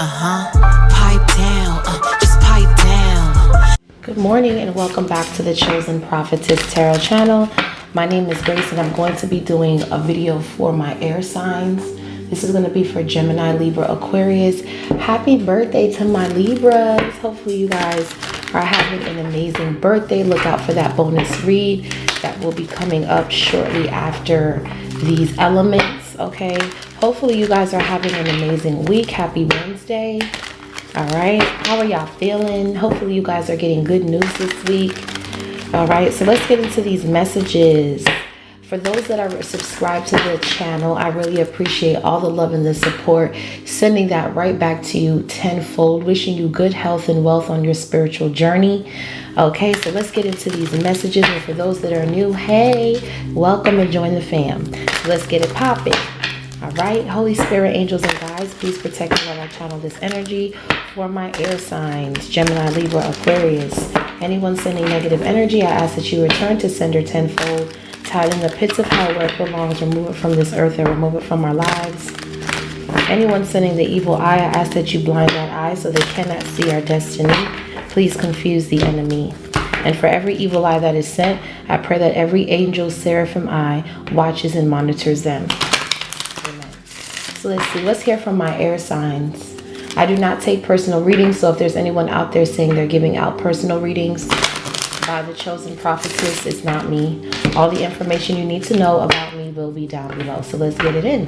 Pipe down, just pipe down. Good morning and welcome back to the Chosen Prophetess Tarot channel. My name is Grace and I'm going to be doing a video for my air signs. This is going to be for Gemini, Libra, Aquarius. Happy birthday to my Libras. Hopefully you guys are having an amazing birthday. Look out for that bonus read that will be coming up shortly after these elements, okay? Hopefully you guys are having an amazing week. Happy Wednesday. All right, how are y'all feeling? Hopefully you guys are getting good news this week. All right, so let's get into these messages. For those that are subscribed to the channel, I really appreciate all the love and the support. Sending that right back to you tenfold. Wishing you good health and wealth on your spiritual journey. Okay, so let's get into these messages. And for those that are new, hey, welcome and join the fam. So let's get it popping. All right, Holy Spirit, angels and guides, please protect me while I channel this energy for my air signs, Gemini, Libra, Aquarius. Anyone sending negative energy, I ask that you return to sender tenfold. Tie it in the pits of hell where it belongs. Remove it from this earth and remove it from our lives. Anyone sending the evil eye, I ask that you blind that eye so they cannot see our destiny. Please confuse the enemy. And for every evil eye that is sent, I pray that every angel, seraphim eye watches and monitors them. Amen. So let's see. Let's hear from my air signs. I do not take personal readings, so if there's anyone out there saying they're giving out personal readings by the Chosen Prophetess, it's not me. All the information you need to know about me will be down below. So let's get it in.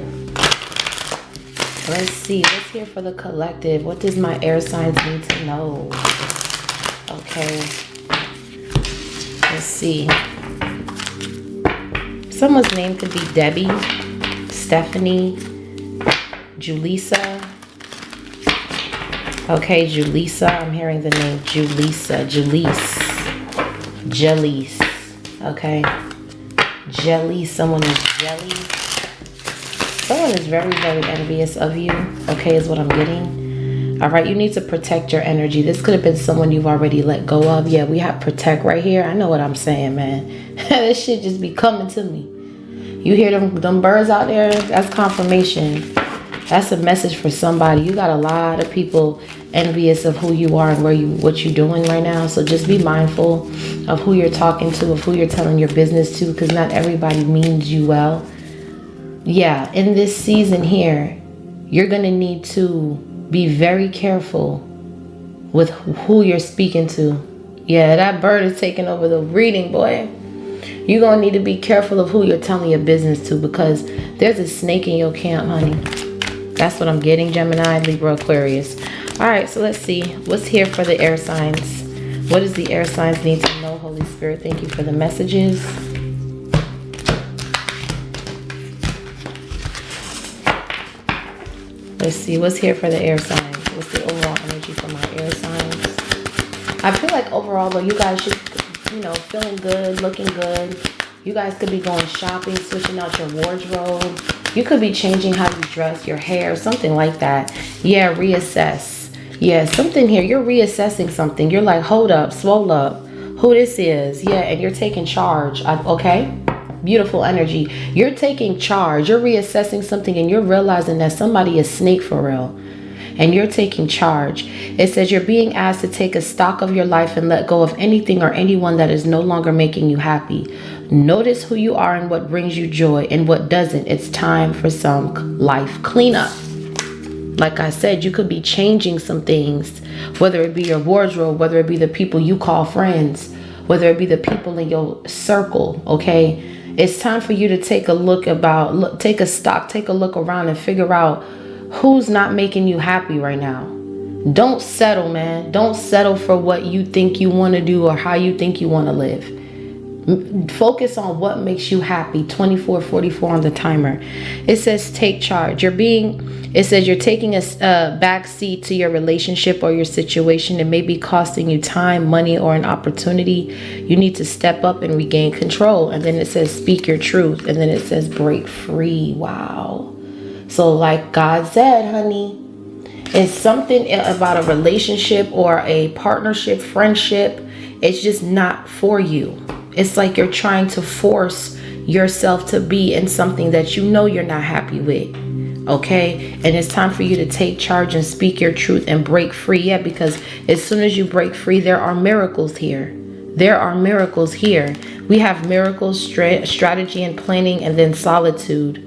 Let's see. Let's hear for the collective. What does my air signs need to know? Okay. Let's see. Someone's name could be Debbie, Stephanie, Julissa. Okay, Julissa. I'm hearing the name Julissa. Jellies. Okay. Jelly. Someone is jelly. Someone is very, very envious of you. Okay, is what I'm getting. All right, you need to protect your energy. This could have been someone you've already let go of. Yeah, we have protect right here. I know what I'm saying, man. This shit just be coming to me. You hear them birds out there? That's confirmation. That's a message for somebody. You got a lot of people envious of who you are and what you're doing right now. So just be mindful of who you're talking to, of who you're telling your business to, because not everybody means you well. Yeah, in this season here, you're going to need to be very careful with who you're speaking to. Yeah, that bird is taking over the reading, boy. You're going to need to be careful of who you're telling your business to, because there's a snake in your camp, honey. That's what I'm getting, Gemini, Libra, Aquarius. All right, so let's see. What's here for the air signs? What does the air signs need to know, Holy Spirit? Thank you for the messages. Let's see. What's here for the air signs? What's the overall energy for my air signs? I feel like overall, though, you guys should, feeling good, looking good. You guys could be going shopping, switching out your wardrobe. You could be changing how you dress, your hair, something like that. Yeah, reassess. Yeah, something here. You're reassessing something. You're like, hold up, swole up. Who this is. Yeah, and you're taking charge. Okay? Beautiful energy. You're taking charge. You're reassessing something and you're realizing that somebody is snake for real. And you're taking charge. It says you're being asked to take a stock of your life and let go of anything or anyone that is no longer making you happy. Notice who you are and what brings you joy and what doesn't. It's time for some life cleanup. Like I said, you could be changing some things, whether it be your wardrobe, whether it be the people you call friends, whether it be the people in your circle, okay? It's time for you to take a look take a stock, take a look around and figure out who's not making you happy right now. Don't settle, man. Don't settle for what you think you want to do or how you think you want to live. Focus on what makes you happy. 24:44 on the timer. It says take charge. It says you're taking a back seat to your relationship or your situation. It may be costing you time, money, or an opportunity. You need to step up and regain control. And then it says speak your truth. And then it says break free. Wow. So like God said, honey, it's something about a relationship or a partnership, friendship. It's just not for you. It's like you're trying to force yourself to be in something that you know you're not happy with. Okay, and it's time for you to take charge and speak your truth and break free. Yeah, because as soon as you break free, there are miracles here. There are miracles here. We have miracles, strategy and planning, and then solitude.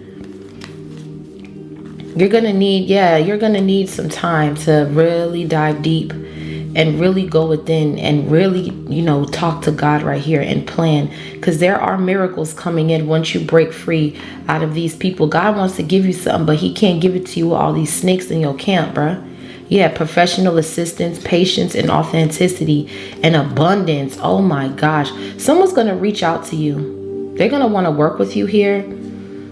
You're gonna need some time to really dive deep and really go within and really, talk to God right here and plan, because there are miracles coming in once you break free out of these people. God wants to give you something, but he can't give it to you with all these snakes in your camp, bruh. Yeah, professional assistance, patience, and authenticity and abundance. Oh my gosh. Someone's going to reach out to you. They're going to want to work with you here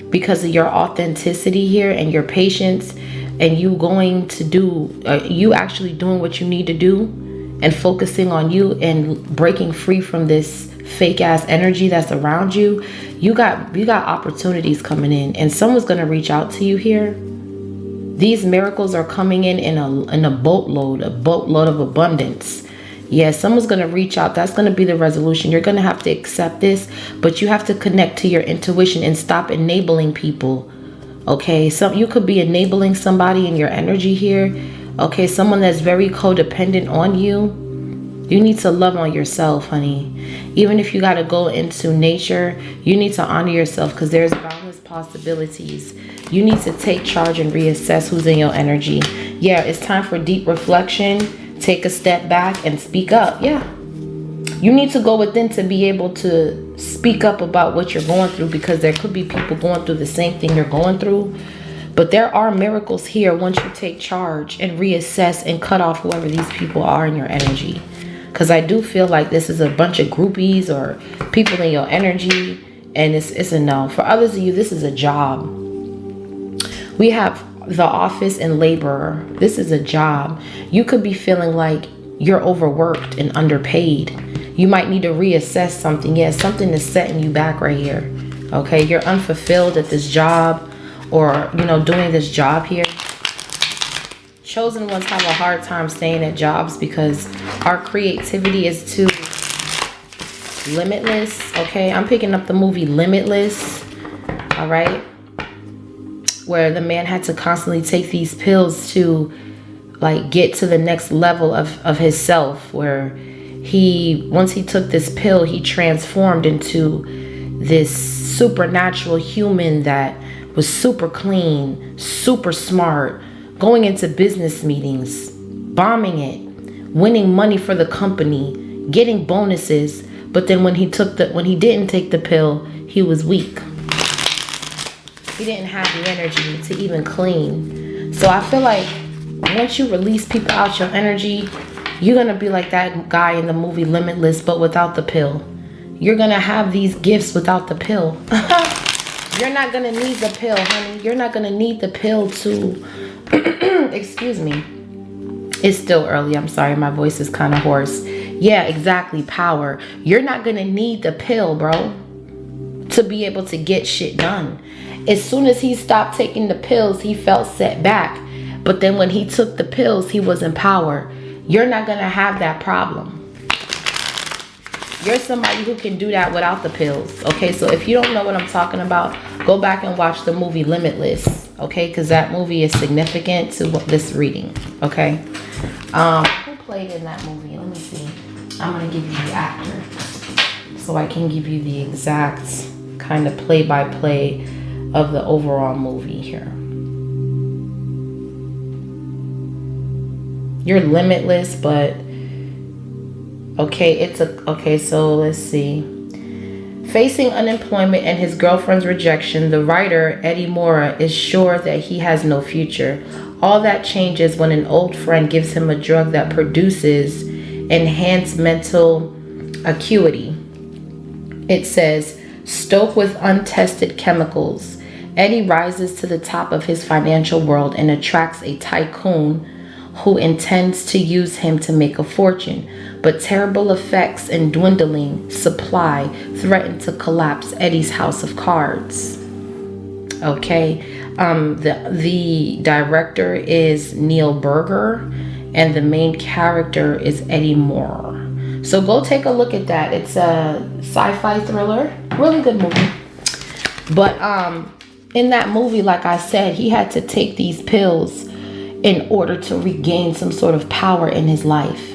because of your authenticity here and your patience, and you going to do, you actually doing what you need to do and focusing on you and breaking free from this fake ass energy that's around you. You got opportunities coming in, and someone's going to reach out to you here. These miracles are coming in a boatload of abundance. Yeah, someone's going to reach out. That's going to be the resolution. You're going to have to accept this, but you have to connect to your intuition and stop enabling people. Okay, so you could be enabling somebody in your energy here. Okay, someone that's very codependent on you. You need to love on yourself, honey. Even if you got to go into nature, you need to honor yourself, because there's boundless possibilities. You need to take charge and reassess who's in your energy. Yeah, it's time for deep reflection. Take a step back and speak up. Yeah. You need to go within to be able to speak up about what you're going through, because there could be people going through the same thing you're going through. But there are miracles here once you take charge and reassess and cut off whoever these people are in your energy. Because I do feel like this is a bunch of groupies or people in your energy, and it's a no. For others of you, this is a job. We have the office and laborer. This is a job. You could be feeling like you're overworked and underpaid. You might need to reassess something. Yeah, something is setting you back right here. Okay, you're unfulfilled at this job, or doing this job here. Chosen ones have a hard time staying at jobs because our creativity is too limitless. Okay, I'm picking up the movie Limitless. All right, where the man had to constantly take these pills to like get to the next level of his self, where once he took this pill, he transformed into this supernatural human that was super clean, super smart, going into business meetings, bombing it, winning money for the company, getting bonuses. But then when he didn't take the pill, he was weak. He didn't have the energy to even clean. So I feel like once you release people out your energy, you're going to be like that guy in the movie Limitless, but without the pill. You're going to have these gifts without the pill. You're not going to need the pill, honey. You're not going to need the pill to, excuse me. It's still early. I'm sorry. My voice is kind of hoarse. Yeah, exactly. Power. You're not going to need the pill, bro, to be able to get shit done. As soon as he stopped taking the pills, he felt set back. But then when he took the pills, he was in power. You're not going to have that problem. You're somebody who can do that without the pills. Okay, so if you don't know what I'm talking about, go back and watch the movie Limitless. Okay, because that movie is significant to this reading. Okay. Who played in that movie? Let me see. I'm going to give you the actor so I can give you the exact kind of play-by-play of the overall movie here. You're limitless, but okay, so let's see. Facing unemployment and his girlfriend's rejection, the writer, Eddie Mora, is sure that he has no future. All that changes when an old friend gives him a drug that produces enhanced mental acuity. It says, stoked with untested chemicals, Eddie rises to the top of his financial world and attracts a tycoon who intends to use him to make a fortune. But terrible effects and dwindling supply threaten to collapse Eddie's house of cards. Okay, the director is Neil Berger, and the main character is Eddie Moore. So go take a look at that. It's a sci-fi thriller, really good movie. But In that movie, like I said, he had to take these pills in order to regain some sort of power in his life.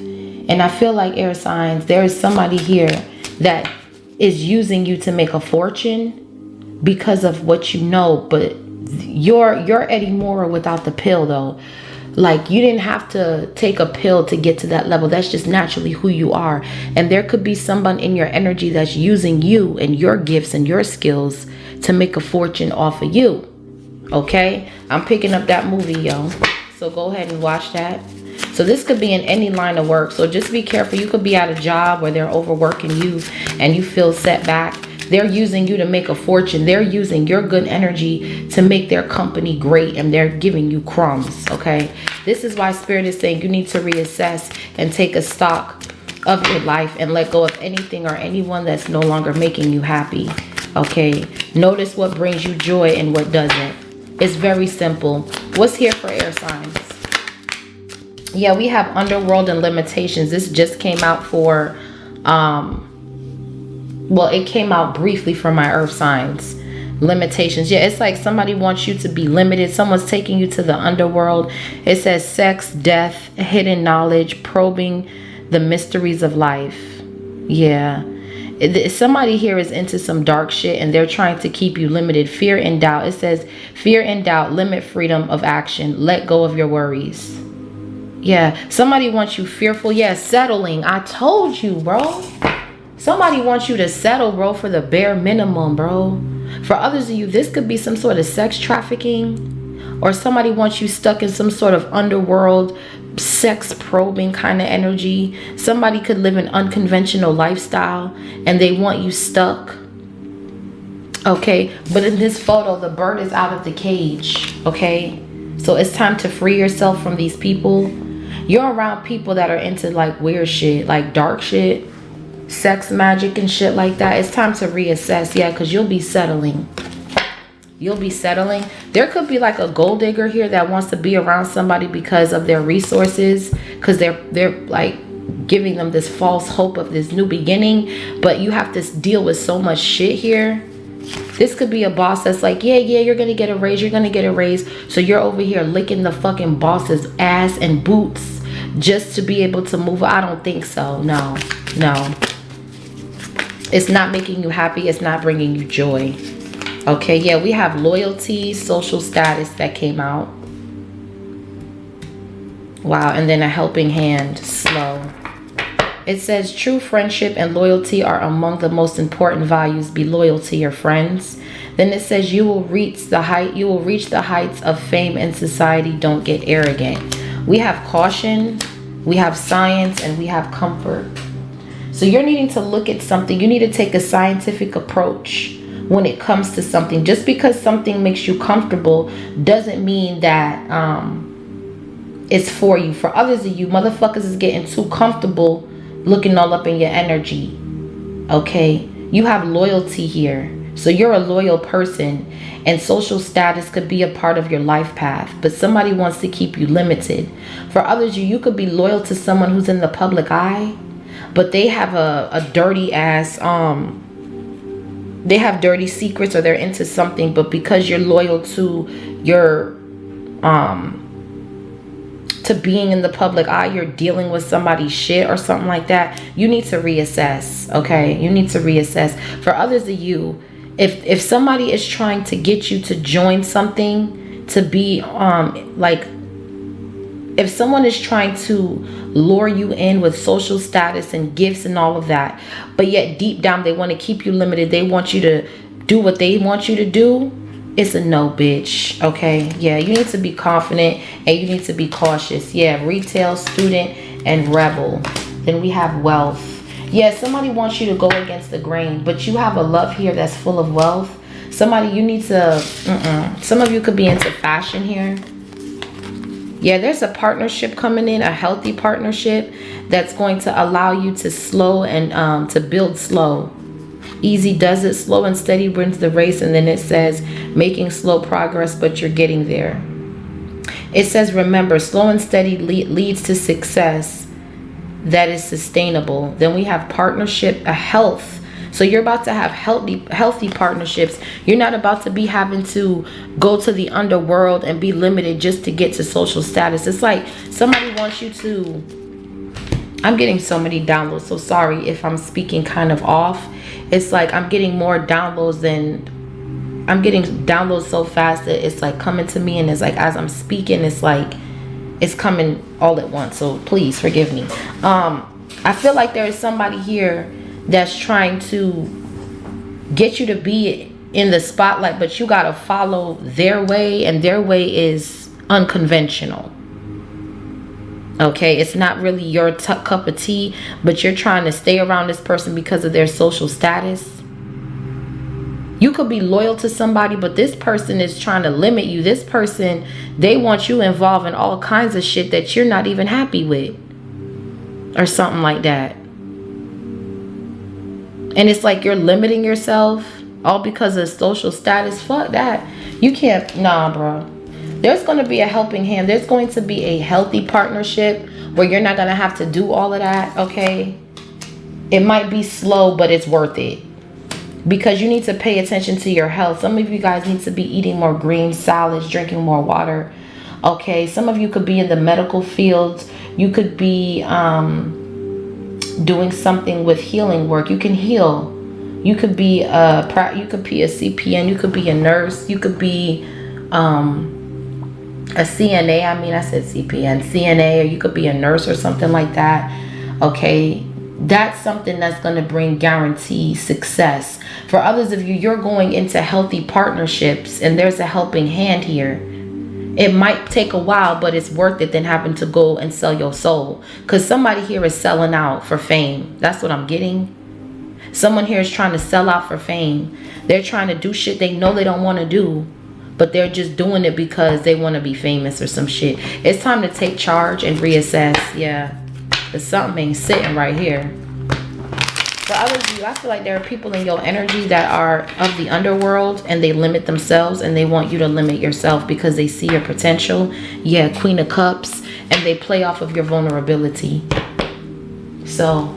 And I feel like, air signs, there is somebody here that is using you to make a fortune because of what you know. But you're Eddie Moore without the pill, though. Like, you didn't have to take a pill to get to that level. That's just naturally who you are. And there could be someone in your energy that's using you and your gifts and your skills to make a fortune off of you. Okay? I'm picking up that movie, yo. So go ahead and watch that. So this could be in any line of work. So just be careful. You could be at a job where they're overworking you and you feel set back. They're using you to make a fortune. They're using your good energy to make their company great, and they're giving you crumbs, okay? This is why Spirit is saying you need to reassess and take a stock of your life and let go of anything or anyone that's no longer making you happy, okay? Notice what brings you joy and what doesn't. It's very simple. What's here for air signs? Yeah, we have underworld and limitations. This just came out for... well, it came out briefly for my earth signs. Limitations. Yeah, it's like somebody wants you to be limited. Someone's taking you to the underworld. It says sex, death, hidden knowledge, probing the mysteries of life. Yeah. Somebody here is into some dark shit and they're trying to keep you limited. Fear and doubt. It says fear and doubt, limit freedom of action. Let go of your worries. Yeah. Somebody wants you fearful. Yeah, settling. I told you, bro. Somebody wants you to settle, bro, for the bare minimum, bro. For others of you, this could be some sort of sex trafficking, or somebody wants you stuck in some sort of underworld, sex probing kind of energy. Somebody could live an unconventional lifestyle and they want you stuck. Okay, but in this photo, the bird is out of the cage, okay? So it's time to free yourself from these people. You're around people that are into like weird shit, like dark shit, sex magic and shit like that. It's time to reassess. Yeah, because you'll be settling. You'll be settling. There could be like a gold digger here that wants to be around somebody because of their resources, because they're like giving them this false hope of this new beginning. But you have to deal with so much shit here. This could be a boss that's like, yeah, you're gonna get a raise, you're gonna get a raise. So you're over here licking the fucking boss's ass and boots just to be able to move. I don't think so. No. It's not making you happy. It's not bringing you joy. Okay, yeah, we have loyalty, social status that came out. Wow, and then a helping hand, slow. It says true friendship and loyalty are among the most important values. Be loyal to your friends. Then it says you will reach the heights of fame in society. Don't get arrogant. We have caution, we have science, and we have comfort. So you're needing to look at something. You need to take a scientific approach when it comes to something. Just because something makes you comfortable doesn't mean that it's for you. For others of you, motherfuckers is getting too comfortable looking all up in your energy. Okay? You have loyalty here. So you're a loyal person, and social status could be a part of your life path, but somebody wants to keep you limited. For others, you could be loyal to someone who's in the public eye, but they have a dirty ass, they have dirty secrets, or they're into something, but because you're loyal to your, to being in the public eye, you're dealing with somebody's shit or something like that. You need to reassess, okay? You need to reassess. For others of you, if somebody is trying to get you to join something, to be, like, if someone is trying to lure you in with social status and gifts and all of that, but yet deep down they want to keep you limited, they want you to do what they want you to do, it's a no, bitch. Okay? Yeah, you need to be confident and you need to be cautious. Yeah, retail, student, and rebel. Then we have wealth. Yeah, somebody wants you to go against the grain, but you have a love here that's full of wealth. Somebody, you need to, some of you could be into fashion here. Yeah, there's a partnership coming in, a healthy partnership that's going to allow you to slow and to build slow. Easy does it, slow and steady wins the race. And then it says making slow progress, but you're getting there. It says, remember, slow and steady leads to success that is sustainable. Then we have partnership, a health So you're about to have healthy partnerships. You're not about to be having to go to the underworld and be limited just to get to social status. It's like somebody wants you to, I'm getting so many downloads, so sorry if I'm speaking kind of off. It's like I'm getting more downloads than, I'm getting downloads so fast that it's like coming to me, and it's like as I'm speaking, it's like it's coming all at once. So please forgive me. I feel like there is somebody here that's trying to get you to be in the spotlight, but you got to follow their way, and their way is unconventional. Okay, it's not really your cup of tea, but you're trying to stay around this person because of their social status. You could be loyal to somebody, but this person is trying to limit you. This person, they want you involved in all kinds of shit that you're not even happy with, or something like that. And it's like you're limiting yourself all because of social status. Fuck that. You can't. Nah, bro. There's going to be a helping hand. There's going to be a healthy partnership where you're not going to have to do all of that. Okay. It might be slow, but it's worth it, because you need to pay attention to your health. Some of you guys need to be eating more green salads, drinking more water. Okay. Some of you could be in the medical field. You could be, doing something with healing work. You can heal. You could be a CPN. You could be a nurse. You could be a CNA. I mean, I said CPN, CNA, or you could be a nurse or something like that. Okay, that's something that's going to bring guaranteed success. For others of you, you're going into healthy partnerships, and there's a helping hand here. It might take a while, but it's worth it than having to go and sell your soul. Because somebody here is selling out for fame. That's what I'm getting. Someone here is trying to sell out for fame. They're trying to do shit they know they don't want to do, but they're just doing it because they want to be famous or some shit. It's time to take charge and reassess. Yeah, there's something ain't sitting right here. For others of you, I feel like there are people in your energy that are of the underworld, and they limit themselves, and they want you to limit yourself because they see your potential. Yeah, Queen of Cups, and they play off of your vulnerability. So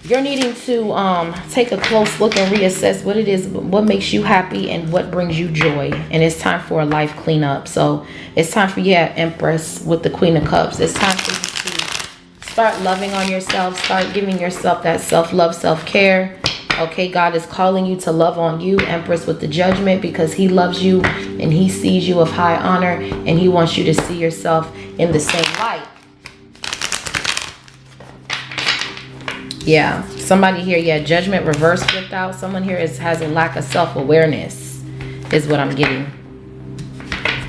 you're needing to take a close look and reassess what it is, what makes you happy, and what brings you joy. And it's time for a life cleanup. So it's time for, yeah, Empress with the Queen of Cups. It's time for you to start loving on yourself. Start giving yourself that self-love, self-care. Okay, God is calling you to love on you, Empress with the Judgment, because he loves you and he sees you of high honor, and he wants you to see yourself in the same light. Yeah, somebody here, yeah, Judgment reverse flipped out. Someone here has a lack of self-awareness is what I'm getting.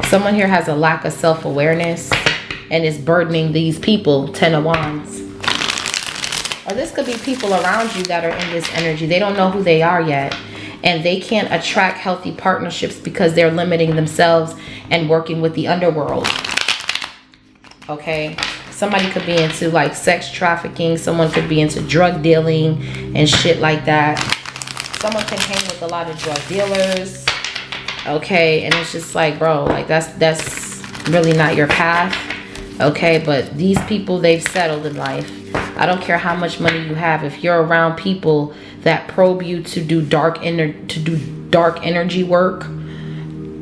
Someone here has a lack of self-awareness and is burdening these people. Ten of Wands. Or this could be people around you that are in this energy. They don't know who they are yet, and they can't attract healthy partnerships because they're limiting themselves and working with the underworld. Okay, somebody could be into like sex trafficking. Someone could be into drug dealing and shit like that. Someone can hang with a lot of drug dealers. Okay, and it's just like, bro, like that's really not your path. Okay, but these people, they've settled in life. I don't care how much money you have. If you're around people that probe you to do dark energy work,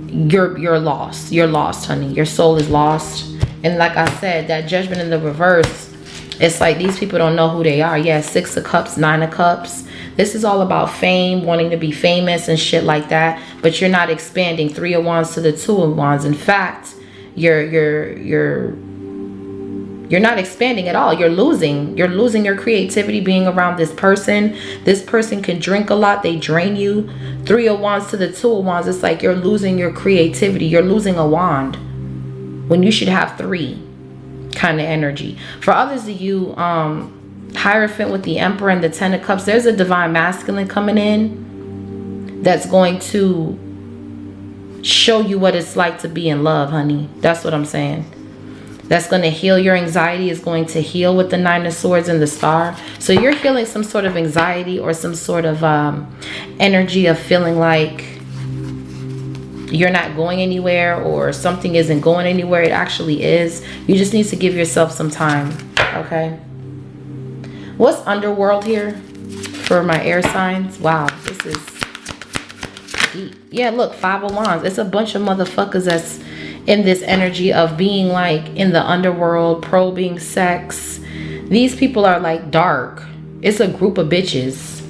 you're lost. You're lost, honey. Your soul is lost. And like I said, that Judgment in the reverse, it's like these people don't know who they are. Yeah, Six of Cups, Nine of Cups. This is all about fame, wanting to be famous and shit like that. But you're not expanding. Three of Wands to the Two of Wands. In fact, you're not expanding at all. You're losing your creativity being around this person. This person can drink a lot. They drain you. Three of Wands to the Two of Wands. It's like you're losing your creativity. You're losing a wand when you should have three kind of energy. For others of you, Hierophant with the Emperor and the Ten of Cups, there's a divine masculine coming in that's going to show you what it's like to be in love, honey. That's what I'm saying. That's going to heal your anxiety. Is going to heal with the Nine of Swords and the Star. So you're healing some sort of anxiety or some sort of energy of feeling like you're not going anywhere, or something isn't going anywhere. It actually is. You just need to give yourself some time. Okay. What's underworld here for my air signs. Wow, this is deep. Yeah, look, 5 of Wands. It's a bunch of motherfuckers that's in this energy of being like in the underworld, probing sex. These people are like dark. It's a group of bitches.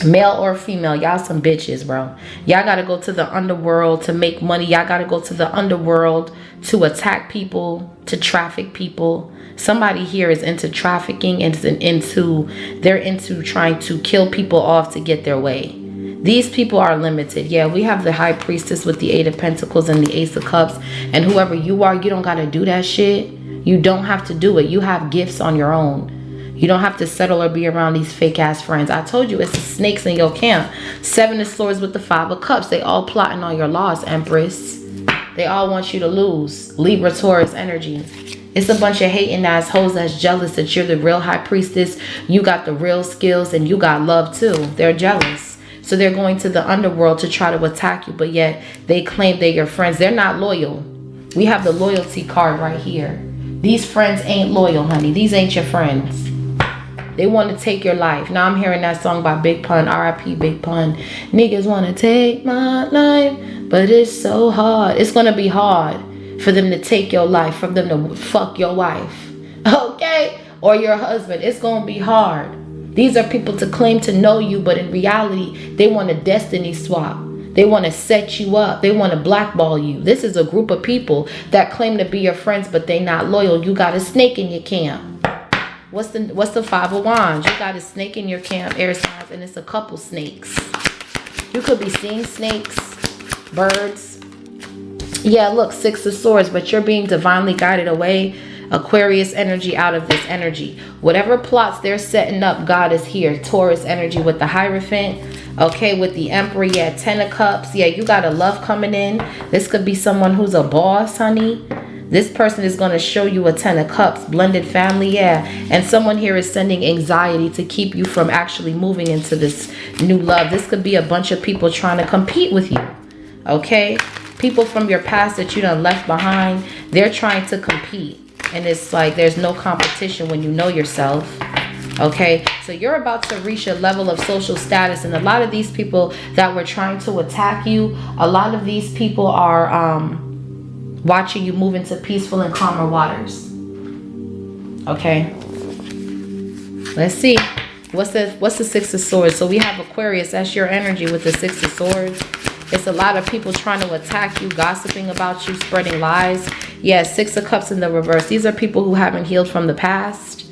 Male or female, y'all some bitches, bro. Y'all gotta go to the underworld to make money. Y'all gotta go to the underworld to attack people, to traffic people. Somebody here is into trafficking and they're into trying to kill people off to get their way. These people are limited. Yeah, we have the High Priestess with the 8 of Pentacles and the Ace of Cups. And whoever you are, you don't gotta do that shit. You don't have to do it. You have gifts on your own. You don't have to settle or be around these fake ass friends. I told you, it's the snakes in your camp. 7 of Swords with the 5 of Cups. They all plotting on your loss, Empress. They all want you to lose. Libra, Taurus energy. It's a bunch of hating ass hoes that's jealous that you're the real High Priestess. You got the real skills and you got love too. They're jealous. So they're going to the underworld to try to attack you, but yet they claim they're your friends. They're not loyal. We have the loyalty card right here. These friends ain't loyal, honey. These ain't your friends. They want to take your life. Now I'm hearing that song by Big Pun, R.I.P. Big Pun. Niggas want to take my life, but it's so hard. It's going to be hard for them to take your life, for them to fuck your wife, okay? Or your husband. It's going to be hard. These are people to claim to know you, but in reality, they want a destiny swap. They want to set you up. They want to blackball you. This is a group of people that claim to be your friends, but they not loyal. You got a snake in your camp. What's the 5 of Wands? You got a snake in your camp, air signs, and it's a couple snakes. You could be seeing snakes, birds. Yeah, look, 6 of Swords, but you're being divinely guided away. Aquarius energy out of this energy. Whatever plots they're setting up, God is here. Taurus energy with the Hierophant. Okay, with the Emperor, yeah, 10 of Cups. Yeah, you got a love coming in. This could be someone who's a boss, honey. This person is going to show you a 10 of Cups, blended family, yeah. And someone here is sending anxiety to keep you from actually moving into this new love. This could be a bunch of people trying to compete with you, okay? People from your past that you done left behind, they're trying to compete. And it's like there's no competition when you know yourself, okay? So you're about to reach a level of social status. And a lot of these people that were trying to attack you, a lot of these people are watching you move into peaceful and calmer waters. Okay. Let's see. What's the 6 of Swords? So we have Aquarius. That's your energy with the 6 of Swords. It's a lot of people trying to attack you, gossiping about you, spreading lies. Yeah, 6 of Cups in the reverse. These are people who haven't healed from the past.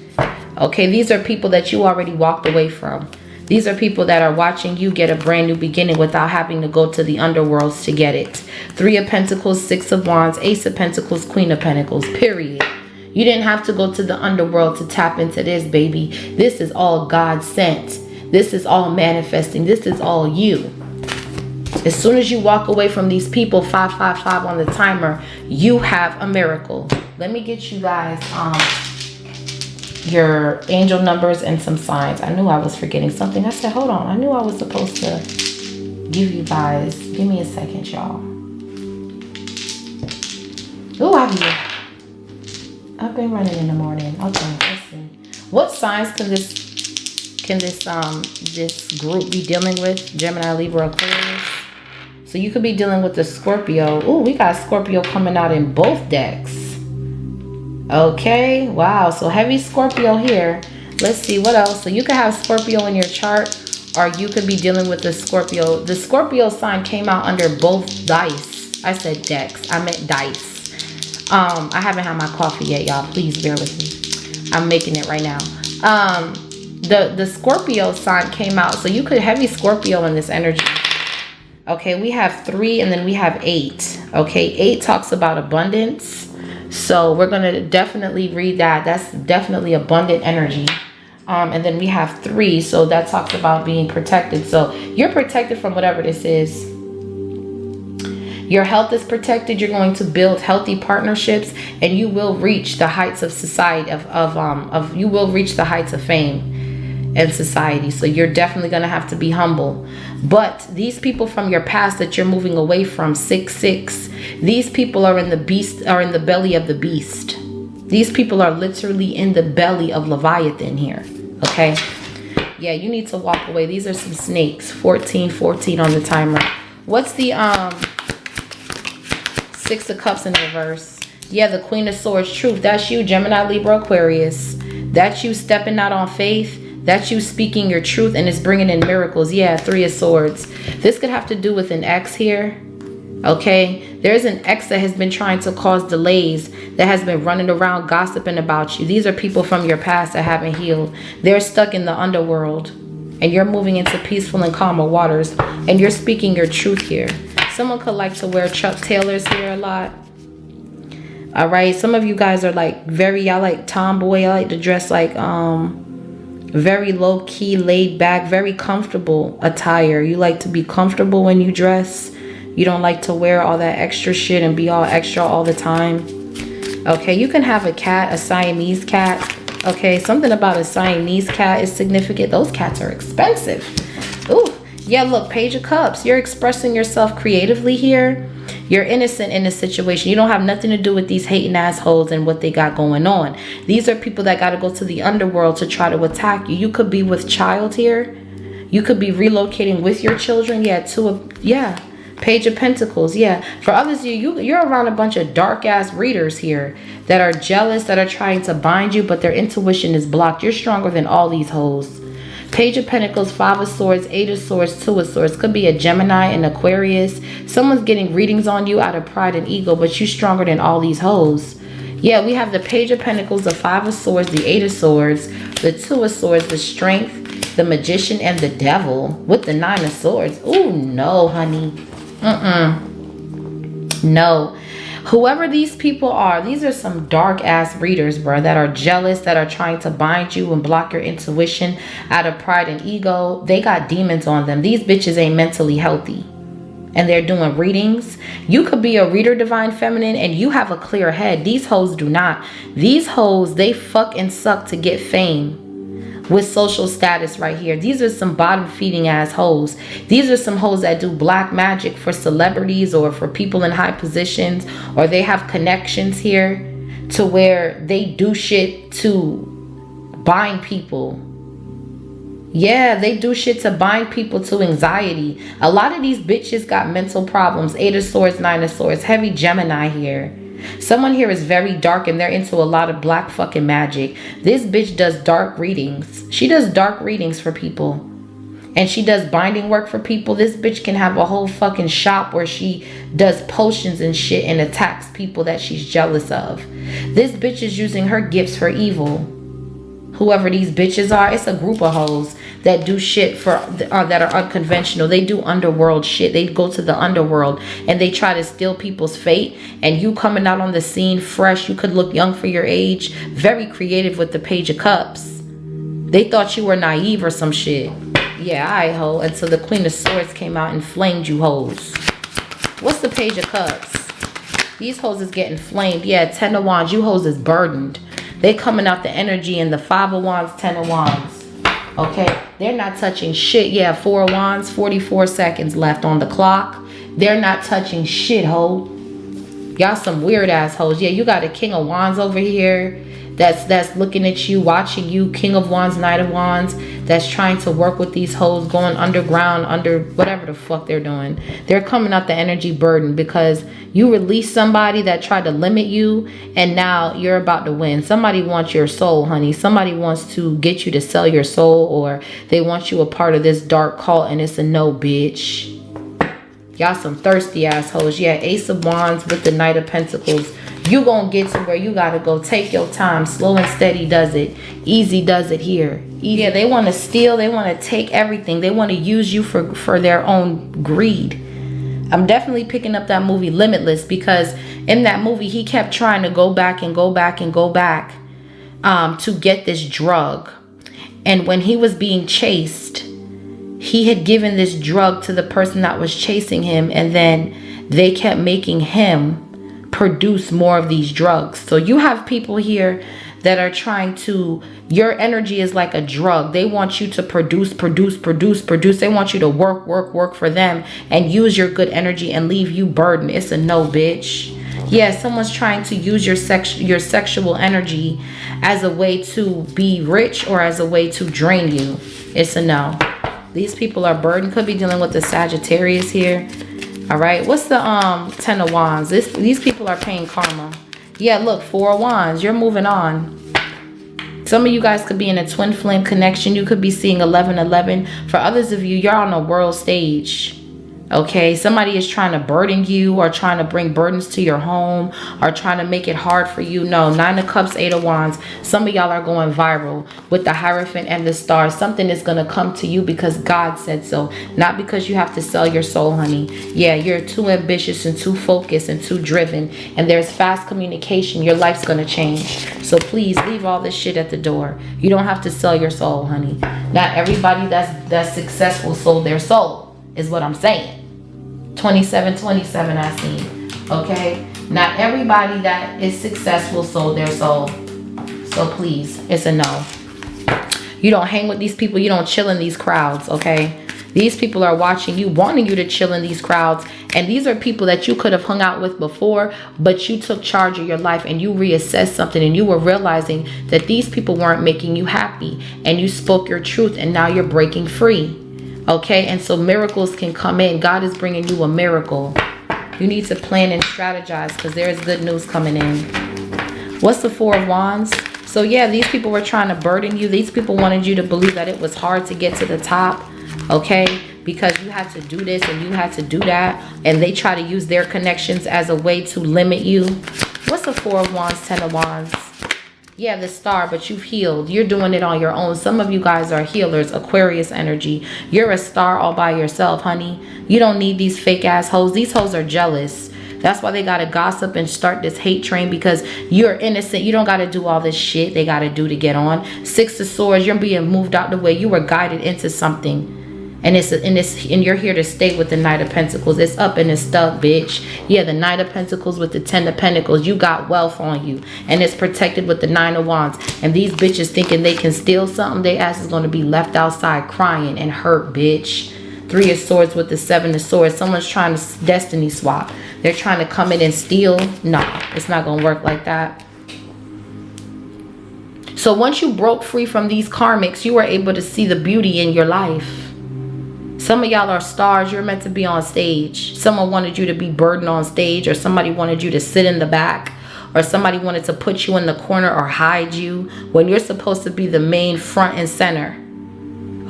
Okay, these are people that you already walked away from. These are people that are watching you get a brand new beginning without having to go to the underworlds to get it. 3 of Pentacles, 6 of Wands, Ace of Pentacles, Queen of Pentacles, period. You didn't have to go to the underworld to tap into this, baby. This is all God sent. This is all manifesting. This is all you. As soon as you walk away from these people, 555 on the timer, you have a miracle. Let me get you guys your angel numbers and some signs. I knew I was forgetting something. I said, hold on. I knew I was supposed to give you guys. Give me a second, y'all. Ooh, I've been running in the morning. Okay, let's see. What signs can this group be dealing with? Gemini, Libra, Aquarius. So you could be dealing with the Scorpio. Ooh, we got Scorpio coming out in both decks. Okay, wow, so heavy Scorpio here. Let's see what else. So you could have Scorpio in your chart, or you could be dealing with the Scorpio. The Scorpio sign came out under both dice. I said decks, I meant dice. I haven't had my coffee yet, y'all. Please bear with me. I'm making it right now. The Scorpio sign came out, so you could heavy Scorpio in this energy. Okay, we have 3 and then we have 8. Okay, 8 talks about abundance. So we're going to definitely read that. That's definitely abundant energy. And then we have 3. So that talks about being protected. So you're protected from whatever this is. Your health is protected. You're going to build healthy partnerships, and you will reach the heights of society you will reach the heights of fame and society. So you're definitely going to have to be humble. But these people from your past that you're moving away from, 6-6, these people are in the belly of the beast. These people are literally in the belly of Leviathan here. Okay. Yeah, you need to walk away. These are some snakes. 14, 14 on the timer. What's the Six of Cups in reverse? Yeah, the Queen of Swords. Truth. That's you, Gemini, Libra, Aquarius. That's you stepping out on faith. That's you speaking your truth, and it's bringing in miracles. Yeah, Three of Swords. This could have to do with an ex here. Okay, there's an ex that has been trying to cause delays, that has been running around gossiping about you. These are people from your past that haven't healed. They're stuck in the underworld, and you're moving into peaceful and calmer waters, and you're speaking your truth here. Someone could like to wear Chuck Taylors here a lot. All right, some of you guys are like y'all like tomboy. Y'all like to dress like very low-key, laid back, very comfortable attire. You like to be comfortable when you dress. You don't like to wear all that extra shit and be all extra all the time. Okay, you can have a cat, a Siamese cat. Okay, something about a Siamese cat is significant. Those cats are expensive. Ooh, yeah, look, Page of Cups. You're expressing yourself creatively here. You're innocent in this situation. You don't have nothing to do with these hating assholes and what they got going on. These are people that got to go to the underworld to try to attack you. You could be with child here. You could be relocating with your children. Yeah, Page of Pentacles. Yeah, for others, you're around a bunch of dark ass readers here that are jealous, that are trying to bind you, but their intuition is blocked. You're stronger than all these hoes. Page of Pentacles, Five of Swords, Eight of Swords, Two of Swords. Could be a Gemini, an Aquarius. Someone's getting readings on you out of pride and ego, but you're stronger than all these hoes. Yeah, we have the Page of Pentacles, the Five of Swords, the Eight of Swords, the Two of Swords, the Strength, the Magician, and the Devil with the Nine of Swords. Ooh, no, honey. No. Whoever these people are, these are some dark ass readers, bro, that are jealous, that are trying to bind you and block your intuition out of pride and ego. They got demons on them. These bitches ain't mentally healthy, and they're doing readings. You could be a reader, divine feminine, and you have a clear head. These hoes do not. These hoes, they fuck and suck to get fame with social status right here. These are some bottom feeding ass hoes. These are some hoes that do black magic for celebrities or for people in high positions, or they have connections here to where they do shit to bind people. Yeah, they do shit to bind people to anxiety. A lot of these bitches got mental problems. Eight of Swords, Nine of Swords, heavy Gemini here. Someone here is very dark and they're into a lot of black fucking magic. This bitch does dark readings. She does dark readings for people. And she does binding work for people. This bitch can have a whole fucking shop where she does potions and shit and attacks people that she's jealous of. This bitch is using her gifts for evil. Whoever these bitches are, it's a group of hoes that do shit for that are unconventional. They do underworld shit. They go to the underworld and they try to steal people's fate. And you coming out on the scene fresh, you could look young for your age, very creative with the Page of Cups. They thought you were naive or some shit. Yeah, I ho. Until the Queen of Swords came out and flamed you hoes. What's the Page of Cups? These hoes is getting flamed. Yeah, Ten of Wands. You hoes is burdened. They coming out the energy in the Five of Wands, Ten of Wands. Okay, they're not touching shit. Yeah, Four of Wands, 44 seconds left on the clock. They're not touching shit, ho. Y'all some weird ass hoes. Yeah, you got a King of Wands over here that's looking at you, watching you. King of Wands, Knight of Wands, that's trying to work with these hoes, going underground, under whatever the fuck they're doing. They're coming out the energy burden because you released somebody that tried to limit you, and now you're about to win. Somebody wants your soul, honey. Somebody wants to get you to sell your soul, or they want you a part of this dark cult, and it's a no, bitch. Y'all some thirsty assholes. Yeah, Ace of Wands with the Knight of Pentacles. You gonna get to where you gotta go. Take your time. Slow and steady does it. Easy does it here. Yeah, they want to steal. They want to take everything. They want to use you for their own greed. I'm definitely picking up that movie Limitless, because in that movie he kept trying to go back and go back and go back to get this drug. And when he was being chased, he had given this drug to the person that was chasing him, and then they kept making him produce more of these drugs. So you have people here that are trying to, your energy is like a drug. They want you to produce. They want you to work for them and use your good energy and leave you burdened. It's a no, bitch. Yeah, someone's trying to use your sexual energy as a way to be rich or as a way to drain you. It's a no. These people are burdened. Could be dealing with the Sagittarius here. All right. What's the 10 of Wands? These people are paying karma. Yeah, look, 4 of Wands. You're moving on. Some of you guys could be in a twin flame connection. You could be seeing 1111. For others of you, you're on a world stage. Okay, somebody is trying to burden you or trying to bring burdens to your home or trying to make it hard for you. No, 9 of Cups, 8 of Wands. Some of y'all are going viral with the Hierophant and the Star. Something is going to come to you because God said so. Not because you have to sell your soul, honey. Yeah, you're too ambitious and too focused and too driven. And there's fast communication. Your life's going to change. So please leave all this shit at the door. You don't have to sell your soul, honey. Not everybody that's successful sold their soul, is what I'm saying. 27 I seen. Okay, not everybody that is successful sold their soul. So please, it's a no. You don't hang with these people. You don't chill in these crowds. Okay, these people are watching you, wanting you to chill in these crowds, and these are people that you could have hung out with before, but you took charge of your life and you reassessed something, and you were realizing that these people weren't making you happy, and you spoke your truth, and now you're breaking free. Okay, and so miracles can come in. God is bringing you a miracle. You need to plan and strategize because there is good news coming in. What's the 4 of Wands? So yeah, these people were trying to burden you. These people wanted you to believe that it was hard to get to the top. Okay, because you had to do this and you had to do that. And they try to use their connections as a way to limit you. What's the 4 of Wands, 10 of Wands? Yeah, the Star, but you've healed. You're doing it on your own. Some of you guys are healers, Aquarius energy. You're a star all by yourself, honey. You don't need these fake ass hoes. These hoes are jealous. That's why they got to gossip and start this hate train, because you're innocent. You don't got to do all this shit they got to do to get on. 6 of Swords, you're being moved out the way. You were guided into something. And you're here to stay with the Knight of Pentacles. It's up and it's stuck, bitch. Yeah, the Knight of Pentacles with the 10 of Pentacles. You got wealth on you. And it's protected with the 9 of Wands. And these bitches thinking they can steal something, their ass is going to be left outside crying and hurt, bitch. 3 of Swords with the 7 of Swords. Someone's trying to destiny swap. They're trying to come in and steal. Nah, it's not going to work like that. So once you broke free from these karmics, you were able to see the beauty in your life. Some of y'all are stars. You're meant to be on stage. Someone wanted you to be burdened on stage, or somebody wanted you to sit in the back, or somebody wanted to put you in the corner or hide you when you're supposed to be the main front and center.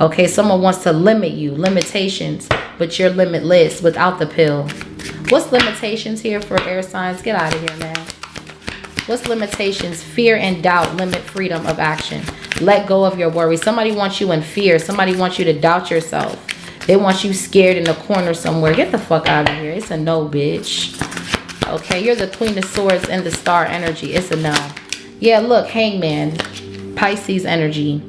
Okay, someone wants to limit you, limitations, but you're limitless without the pill. What's limitations here for air signs? Get out of here, man. What's limitations? Fear and doubt limit freedom of action. Let go of your worries. Somebody wants you in fear. Somebody wants you to doubt yourself. They want you scared in a corner somewhere. Get the fuck out of here. It's a no, bitch. Okay, you're the Queen of Swords and the Star energy. It's a no. Yeah, look, Hangman. Pisces energy.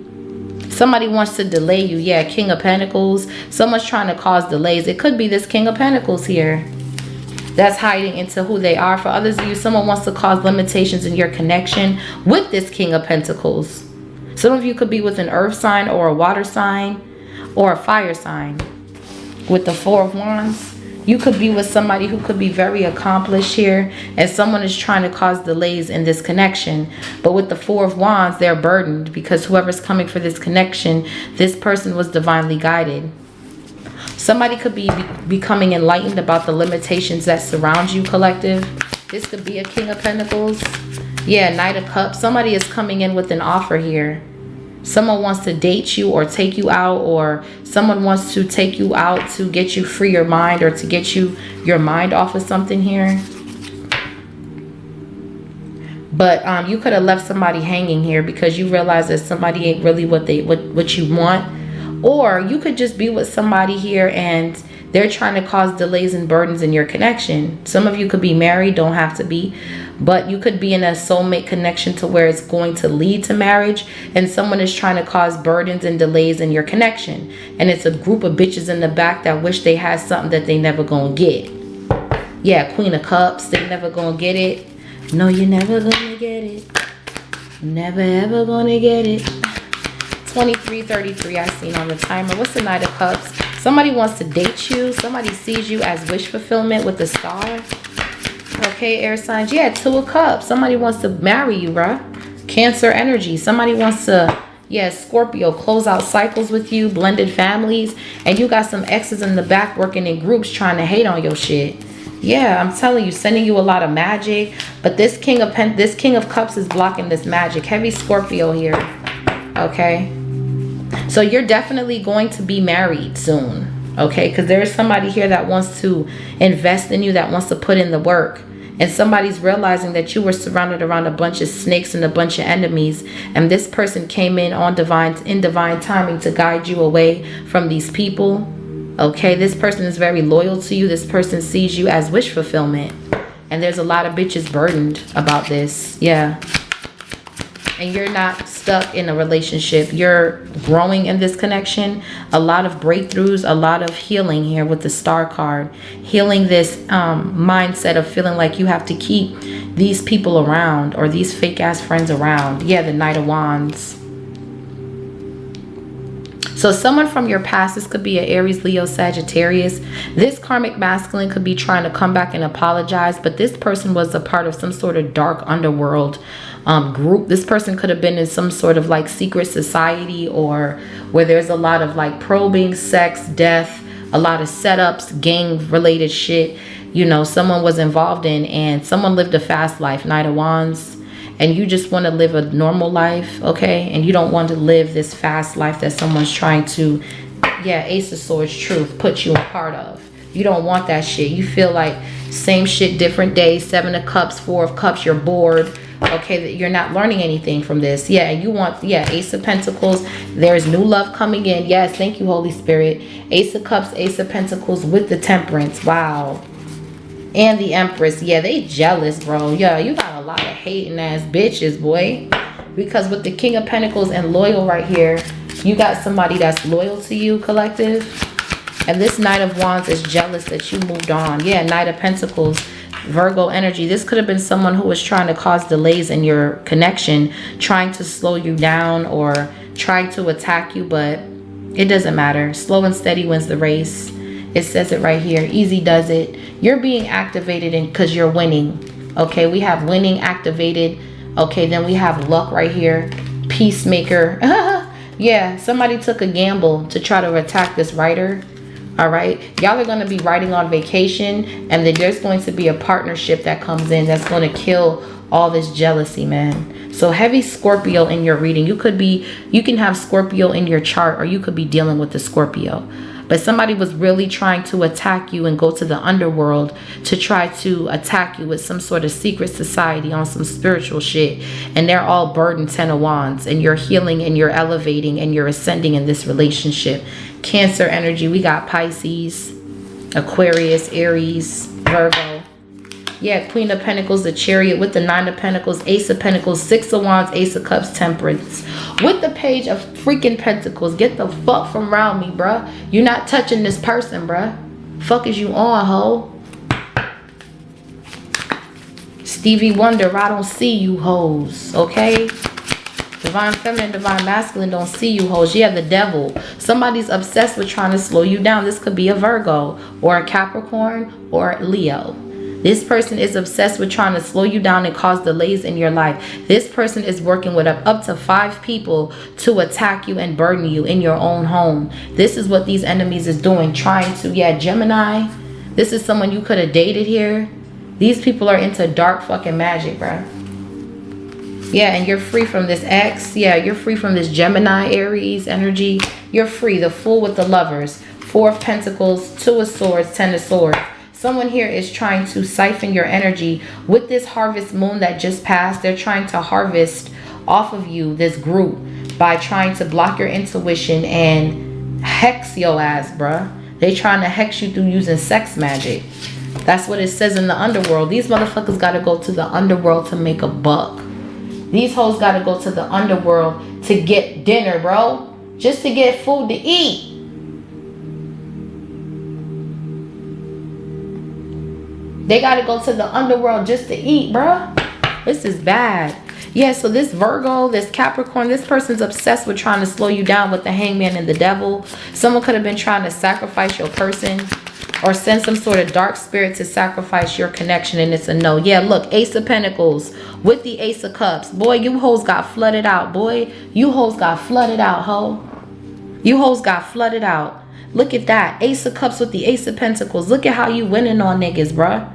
Somebody wants to delay you. Yeah, King of Pentacles. Someone's trying to cause delays. It could be this King of Pentacles here that's hiding into who they are. For others of you, someone wants to cause limitations in your connection with this King of Pentacles. Some of you could be with an earth sign or a water sign or a fire sign. With the 4 of Wands, you could be with somebody who could be very accomplished here, and someone is trying to cause delays in this connection. But with the 4 of Wands, they're burdened because whoever's coming for this connection, this person was divinely guided. Somebody could be becoming enlightened about the limitations that surround you, collective. This could be a King of Pentacles. Yeah, Knight of Cups. Somebody is coming in with an offer here. Someone wants to date you or take you out, or someone wants to take you out to get you free your mind, or to get your mind off of something here. But you could have left somebody hanging here because you realize that somebody ain't really what you want. Or you could just be with somebody here and they're trying to cause delays and burdens in your connection. Some of you could be married, don't have to be. But you could be in a soulmate connection to where it's going to lead to marriage, and someone is trying to cause burdens and delays in your connection. And it's a group of bitches in the back that wish they had something that they never gonna get. Yeah, Queen of Cups, they never gonna get it. No, you're never gonna get it. Never ever gonna get it. 23:33 I seen on the timer. What's the Knight of Cups? Somebody wants to date you. Somebody sees you as wish fulfillment with the Star. Okay, air signs. Yeah, 2 of Cups. Somebody wants to marry you, bruh. Cancer energy. Somebody wants to Yes, Scorpio, close out cycles with you, blended families, and you got some exes in the back working in groups trying to hate on your shit. Yeah, I'm telling you, sending you a lot of magic, but this King of Cups is blocking this magic. Heavy Scorpio here. Okay, so you're definitely going to be married soon. Okay, because there's somebody here that wants to invest in you, that wants to put in the work. And somebody's realizing that you were surrounded around a bunch of snakes and a bunch of enemies, and this person came in on divine timing to guide you away from these people. Okay, this person is very loyal to you. This person sees you as wish fulfillment, and there's a lot of bitches burdened about this. Yeah, and you're not stuck in a relationship. You're growing in this connection. A lot of breakthroughs, a lot of healing here with the Star card. Healing this mindset of feeling like you have to keep these people around, or these fake ass friends around. Yeah, the Knight of Wands. So someone from your past, this could be an Aries, Leo, Sagittarius. This karmic masculine could be trying to come back and apologize, but this person was a part of some sort of dark underworld group. This person could have been in some sort of like secret society, or where there's a lot of like probing, sex, death, a lot of setups, gang related shit, you know, someone was involved in, and someone lived a fast life, Knight of Wands. And you just want to live a normal life, okay? And you don't want to live this fast life that someone's trying to, yeah, Ace of Swords, truth, put you in part of. You don't want that shit. You feel like same shit, different days, 7 of Cups, 4 of Cups, you're bored, okay? That you're not learning anything from this. Yeah, you want, yeah, Ace of Pentacles. There's new love coming in. Yes, thank you, Holy Spirit. Ace of Cups, Ace of Pentacles with the Temperance. Wow. And the Empress. Yeah, they jealous, bro. Yeah, you got a lot of hating ass bitches, boy. Because with the King of Pentacles and loyal right here, you got somebody that's loyal to you, collective. And this Knight of Wands is jealous that you moved on. Yeah, Knight of Pentacles, Virgo energy. This could have been someone who was trying to cause delays in your connection, trying to slow you down or trying to attack you, but it doesn't matter. Slow and steady wins the race. It says it right here. Easy does it. You're being activated because you're winning. Okay, we have winning activated. Okay, then we have luck right here. Peacemaker. Yeah, somebody took a gamble to try to attack this writer. All right, y'all are going to be writing on vacation, and then there's going to be a partnership that comes in that's going to kill all this jealousy, man. So heavy Scorpio in your reading. You can have Scorpio in your chart, or you could be dealing with the Scorpio. But somebody was really trying to attack you and go to the underworld to try to attack you with some sort of secret society on some spiritual shit. And they're all burdened 10 of Wands. And you're healing and you're elevating and you're ascending in this relationship. Cancer energy. We got Pisces, Aquarius, Aries, Virgo. Yeah, Queen of Pentacles, the Chariot with the 9 of Pentacles, Ace of Pentacles, 6 of Wands, Ace of Cups, Temperance. With the Page of freaking Pentacles. Get the fuck from around me, bruh. You're not touching this person, bruh. Fuck is you on, ho? Stevie Wonder, I don't see you hoes, okay? Divine Feminine, Divine Masculine don't see you hoes. Yeah, the Devil. Somebody's obsessed with trying to slow you down. This could be a Virgo or a Capricorn or a Leo. This person is obsessed with trying to slow you down and cause delays in your life. This person is working with up to 5 people to attack you and burden you in your own home. This is what these enemies is doing, trying to, yeah, Gemini. This is someone you could have dated here. These people are into dark fucking magic, bro. Yeah, and you're free from this ex. Yeah, you're free from this Gemini, Aries energy. You're free. The Fool with the Lovers. 4 of Pentacles, 2 of Swords, 10 of Swords. Someone here is trying to siphon your energy with this harvest moon that just passed. They're trying to harvest off of you, this group, by trying to block your intuition and hex your ass, bruh. They trying to hex you through using sex magic. That's what it says in the underworld. These motherfuckers got to go to the underworld to make a buck. These hoes got to go to the underworld to get dinner, bro. Just to get food to eat. They got to go to the underworld just to eat, bruh. This is bad. Yeah, so this Virgo, this Capricorn, this person's obsessed with trying to slow you down with the Hangman and the Devil. Someone could have been trying to sacrifice your person or send some sort of dark spirit to sacrifice your connection, and it's a no. Yeah, look, Ace of Pentacles with the Ace of Cups. Boy, you hoes got flooded out. Boy, you hoes got flooded out, ho. You hoes got flooded out. Look at that. Ace of Cups with the Ace of Pentacles. Look at how you winning on niggas, bruh.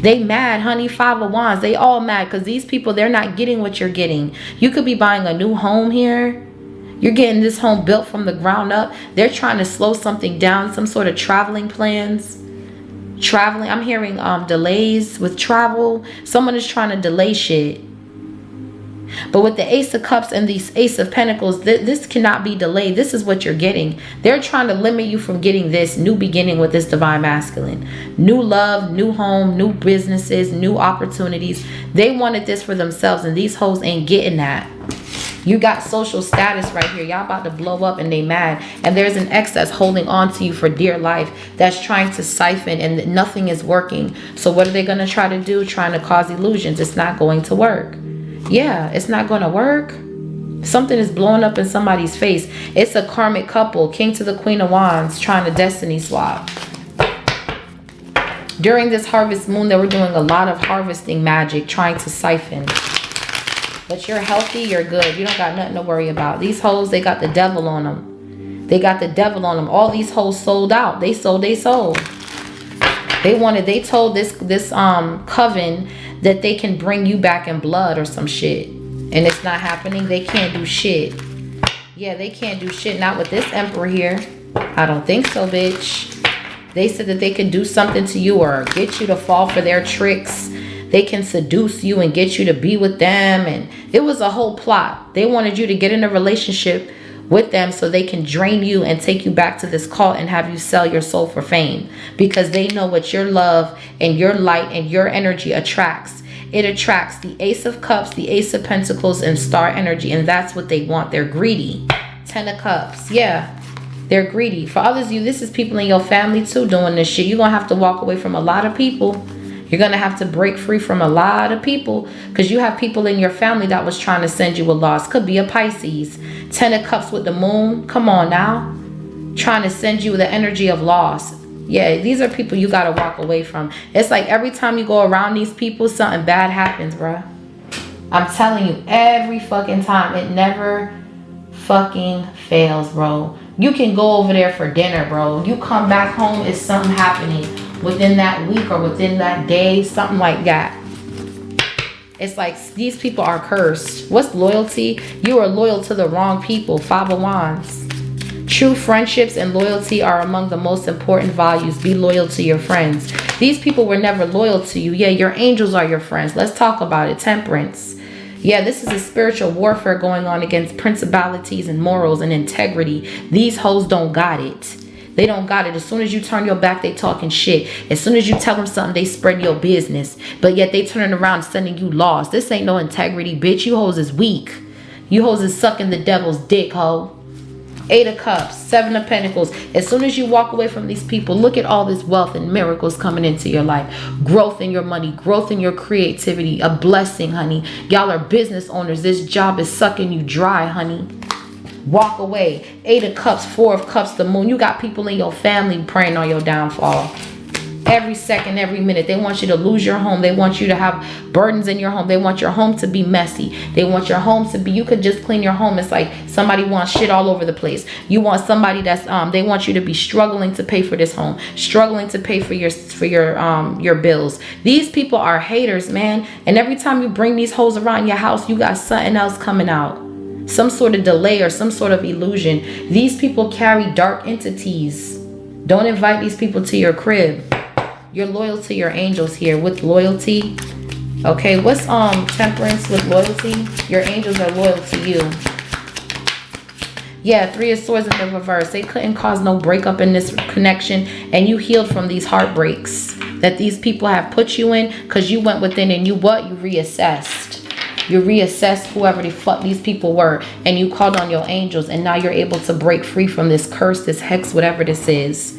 They mad, honey. Five of Wands. They all mad because these people, they're not getting what you're getting. You could be buying a new home here. You're getting this home built from the ground up. They're trying to slow something down. Some sort of traveling plans. Traveling. I'm hearing delays with travel. Someone is trying to delay shit. But with the Ace of Cups and these Ace of Pentacles, this cannot be delayed. This is what you're getting. They're trying to limit you from getting this new beginning with this Divine Masculine. New love, new home, new businesses, new opportunities. They wanted this for themselves, and these hoes ain't getting that. You got social status right here. Y'all about to blow up and they mad. And there's an ex that's holding on to you for dear life. That's trying to siphon and nothing is working. So what are they going to try to do? Trying to cause illusions. It's not going to work. Yeah, it's not going to work. Something is blowing up in somebody's face. It's a karmic couple. King to the Queen of Wands trying to destiny swap. During this harvest moon, they were doing a lot of harvesting magic, trying to siphon. But you're healthy, you're good. You don't got nothing to worry about. These hoes, they got the devil on them. They got the devil on them. All these hoes sold out. They sold, they sold. They told this coven that they can bring you back in blood or some shit. And it's not happening. They can't do shit. Yeah, they can't do shit. Not with this emperor here. I don't think so, bitch. They said that they could do something to you or get you to fall for their tricks. They can seduce you and get you to be with them. And it was a whole plot. They wanted you to get in a relationship with them so they can drain you and take you back to this cult and have you sell your soul for fame, because they know what your love and your light and your energy attracts. It attracts the Ace of Cups, the Ace of Pentacles, and Star energy, and that's what they want. They're greedy. 10 of Cups. Yeah, they're greedy. For others of you, this is people in your family too doing this shit. You're gonna have to walk away from a lot of people. You're going to have to break free from a lot of people, because you have people in your family that was trying to send you a loss. Could be a Pisces. 10 of Cups with the moon. Come on now. Trying to send you the energy of loss. Yeah, these are people you got to walk away from. It's like every time you go around these people, something bad happens, bruh. I'm telling you, every fucking time. It never fucking fails, bro. You can go over there for dinner, bro. You come back home, it's something happening within that week or within that day, something like that. It's like these people are cursed. What's loyalty? You are loyal to the wrong people. 5 of Wands. True friendships and loyalty are among the most important values. Be loyal to your friends. These people were never loyal to you. Yeah, your angels are your friends. Let's talk about it. Temperance. Yeah, this is a spiritual warfare going on against principalities and morals and integrity. These hoes don't got it. They don't got it. As soon as you turn your back, they talking shit. As soon as you tell them something, they spread your business. But yet they turning around sending you lost. This ain't no integrity, bitch. You hoes is weak. You hoes is sucking the devil's dick, ho. 8 of Cups, 7 of Pentacles. As soon as you walk away from these people, look at all this wealth and miracles coming into your life. Growth in your money, growth in your creativity, a blessing, honey. Y'all are business owners. This job is sucking you dry, honey. Walk away. 8 of Cups, 4 of Cups, the moon. You got people in your family praying on your downfall. Every second, every minute. They want you to lose your home. They want you to have burdens in your home. They want your home to be messy. They want your home to be, you could just clean your home. It's like somebody wants shit all over the place. You want somebody that's, they want you to be struggling to pay for this home. Struggling to pay for your bills. These people are haters, man. And every time you bring these hoes around your house, you got something else coming out. Some sort of delay or some sort of illusion. These people carry dark entities. Don't invite these people to your crib. You're loyal to your angels here with loyalty. Okay, what's temperance with loyalty? Your angels are loyal to you. Yeah, 3 of Swords in the reverse. They couldn't cause no breakup in this connection, and you healed from these heartbreaks that these people have put you in, because you went within and you reassessed. You reassessed whoever the fuck these people were, and you called on your angels, and now you're able to break free from this curse, this hex, whatever this is.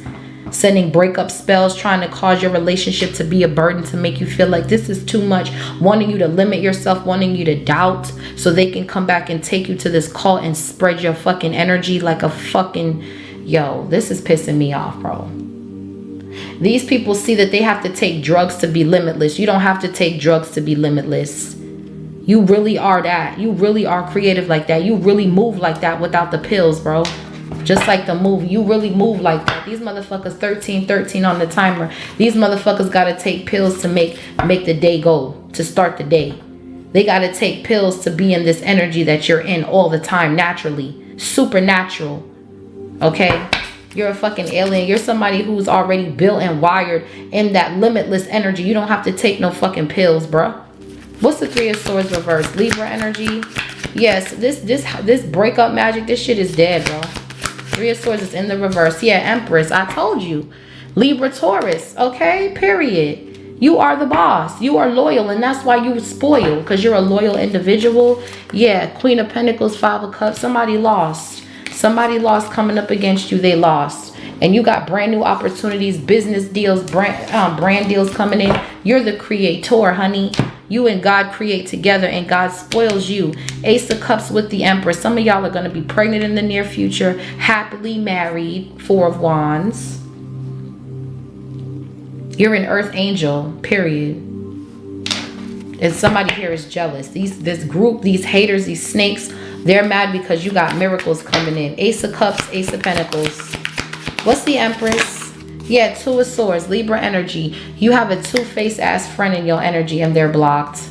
Sending breakup spells, trying to cause your relationship to be a burden, to make you feel like this is too much, wanting you to limit yourself, wanting you to doubt, so they can come back and take you to this cult and spread your fucking energy like a fucking, yo, this is pissing me off, bro. These people see that they have to take drugs to be limitless. You don't have to take drugs to be limitless. You really are that. You really are creative like that. You really move like that without the pills, bro. Just like the movie, you really move like that. These motherfuckers 13 on the timer. These motherfuckers gotta take pills to make the day go, to start the day. They gotta take pills to be in this energy that you're in all the time, naturally, supernatural. Okay, you're a fucking alien. You're somebody who's already built and wired in that limitless energy. You don't have to take no fucking pills, bro. What's the Three of Swords reverse? Libra energy. Yes, this breakup magic, this shit is dead, bro. Three of Swords is in the reverse. Yeah, Empress, I told you. Libra, Taurus, okay, period. You are the boss. You are loyal, and that's why you spoil, because you're a loyal individual. Yeah, Queen of Pentacles, Five of Cups. Somebody lost. Somebody lost coming up against you. They lost. And you got brand new opportunities, business deals, brand deals coming in. You're the creator, honey. You and God create together, and God spoils you. Ace of Cups with the Empress. Some of y'all are going to be pregnant in the near future, happily married. Four of Wands. You're an earth angel, period. And somebody here is jealous. This group, these haters, these snakes, they're mad because you got miracles coming in. Ace of Cups, Ace of Pentacles. What's the Empress? Yeah, Two of Swords, Libra energy. You have a two-faced ass friend in your energy, and they're blocked.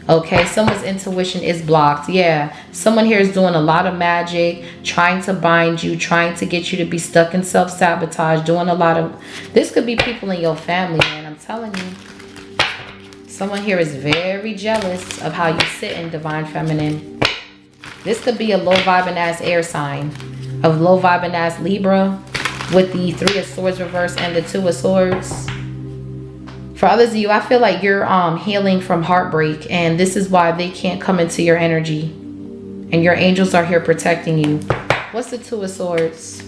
Okay, someone's intuition is blocked. Yeah, someone here is doing a lot of magic, trying to bind you, trying to get you to be stuck in self-sabotage, doing a lot of... This could be people in your family, man. I'm telling you. Someone here is very jealous of how you sit in Divine Feminine. This could be a low-vibing ass air sign. Of low-vibing ass Libra with the Three of Swords reverse and the Two of Swords. For others of you, I feel like you're healing from heartbreak, and this is why they can't come into your energy. And your angels are here protecting you. What's the Two of Swords?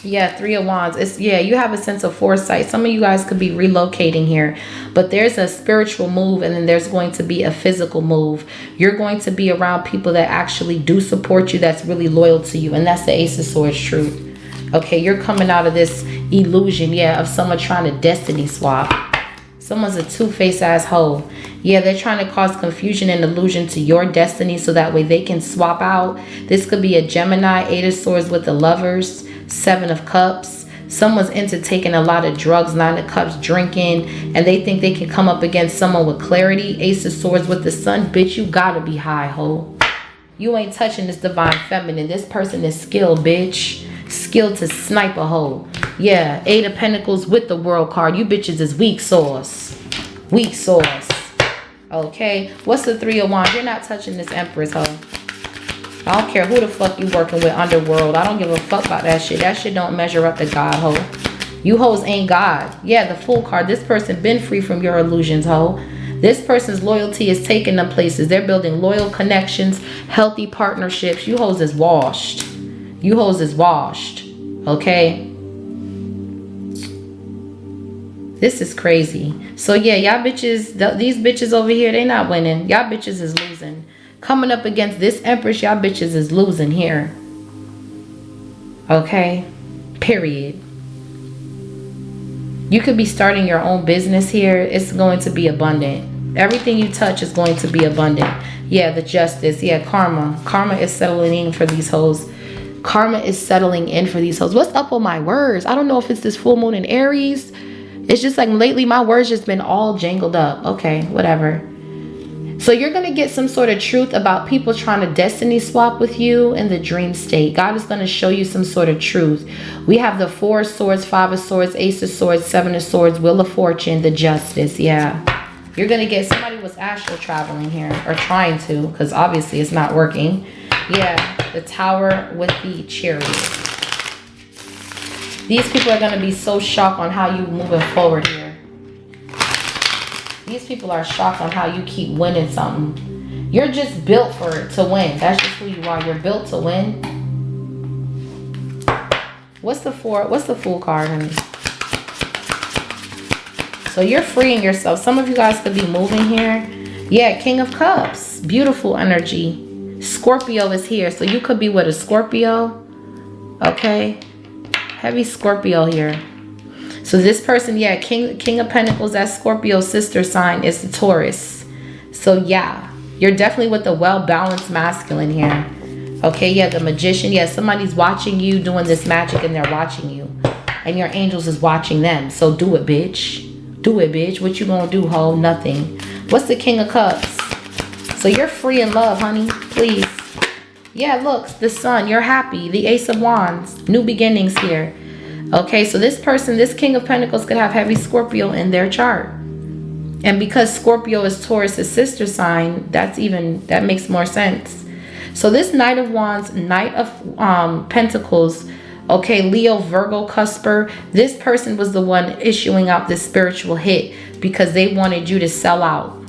Yeah, Three of Wands. Yeah, you have a sense of foresight. Some of you guys could be relocating here, but there's a spiritual move, and then there's going to be a physical move. You're going to be around people that actually do support you, that's really loyal to you, and that's the Ace of Swords truth. Okay, you're coming out of this illusion, yeah, of someone trying to destiny swap. Someone's a two-faced ass hoe. Yeah, they're trying to cause confusion and illusion to your destiny so that way they can swap out. This could be a Gemini, Eight of Swords with the Lovers, Seven of Cups. Someone's into taking a lot of drugs, Nine of Cups, drinking, and they think they can come up against someone with clarity. Ace of Swords with the Sun. Bitch, you gotta be high, ho. You ain't touching this Divine Feminine. This person is skilled, bitch. Skilled to snipe a hoe. Yeah, Eight of Pentacles with the World card. You bitches is weak sauce. Weak sauce. Okay, what's the Three of Wands? You're not touching this Empress, hoe. I don't care who the fuck you working with, underworld. I don't give a fuck about that shit. That shit don't measure up to God, ho. You hoes ain't God. Yeah, the Fool card. This person been free from your illusions, ho. This person's loyalty is taking them places. They're building loyal connections, healthy partnerships. You hoes is washed. You hoes is washed. Okay? This is crazy. So yeah, y'all bitches, these bitches over here, they not winning. Y'all bitches is losing. Coming up against this Empress, y'all bitches is losing here. Okay? Period. You could be starting your own business here. It's going to be abundant. Everything you touch is going to be abundant. Yeah, the Justice. Yeah, karma. Karma is settling in for these hoes. Karma is settling in for these hoes. What's up with my words? I don't know if it's this full moon in Aries. It's just like lately my words just been all jangled up. Okay, whatever. So you're going to get some sort of truth about people trying to destiny swap with you in the dream state. God is going to show you some sort of truth. We have the Four of Swords, Five of Swords, Ace of Swords, Seven of Swords, Wheel of Fortune, the Justice. Yeah. You're going to get somebody was astral traveling here, or trying to, because obviously it's not working. Yeah, the Tower with the Chariot. These people are going to be so shocked on how you moving forward here. These people are shocked on how you keep winning something. You're just built to win. That's just who you are. You're built to win. What's the Fool card, honey? So you're freeing yourself. Some of you guys could be moving here. Yeah, King of Cups. Beautiful energy. Scorpio is here. So you could be with a Scorpio. Okay. Heavy Scorpio here. So this person, yeah, King of Pentacles, that Scorpio sister sign is the Taurus. So yeah, you're definitely with the well-balanced masculine here. Okay, yeah, the Magician. Yeah, somebody's watching you doing this magic and they're watching you. And your angels is watching them. So do it, bitch. Do it, bitch. What you gonna do, ho? Nothing. What's the King of Cups? So you're free in love, honey. Please. Yeah, look, the Sun. You're happy. The Ace of Wands. New beginnings here. Okay, so this person, this King of Pentacles could have heavy Scorpio in their chart. And because Scorpio is Taurus's sister sign, that makes more sense. So this Knight of Wands, Knight of Pentacles, okay, Leo, Virgo, Cusper, this person was the one issuing out this spiritual hit because they wanted you to sell out.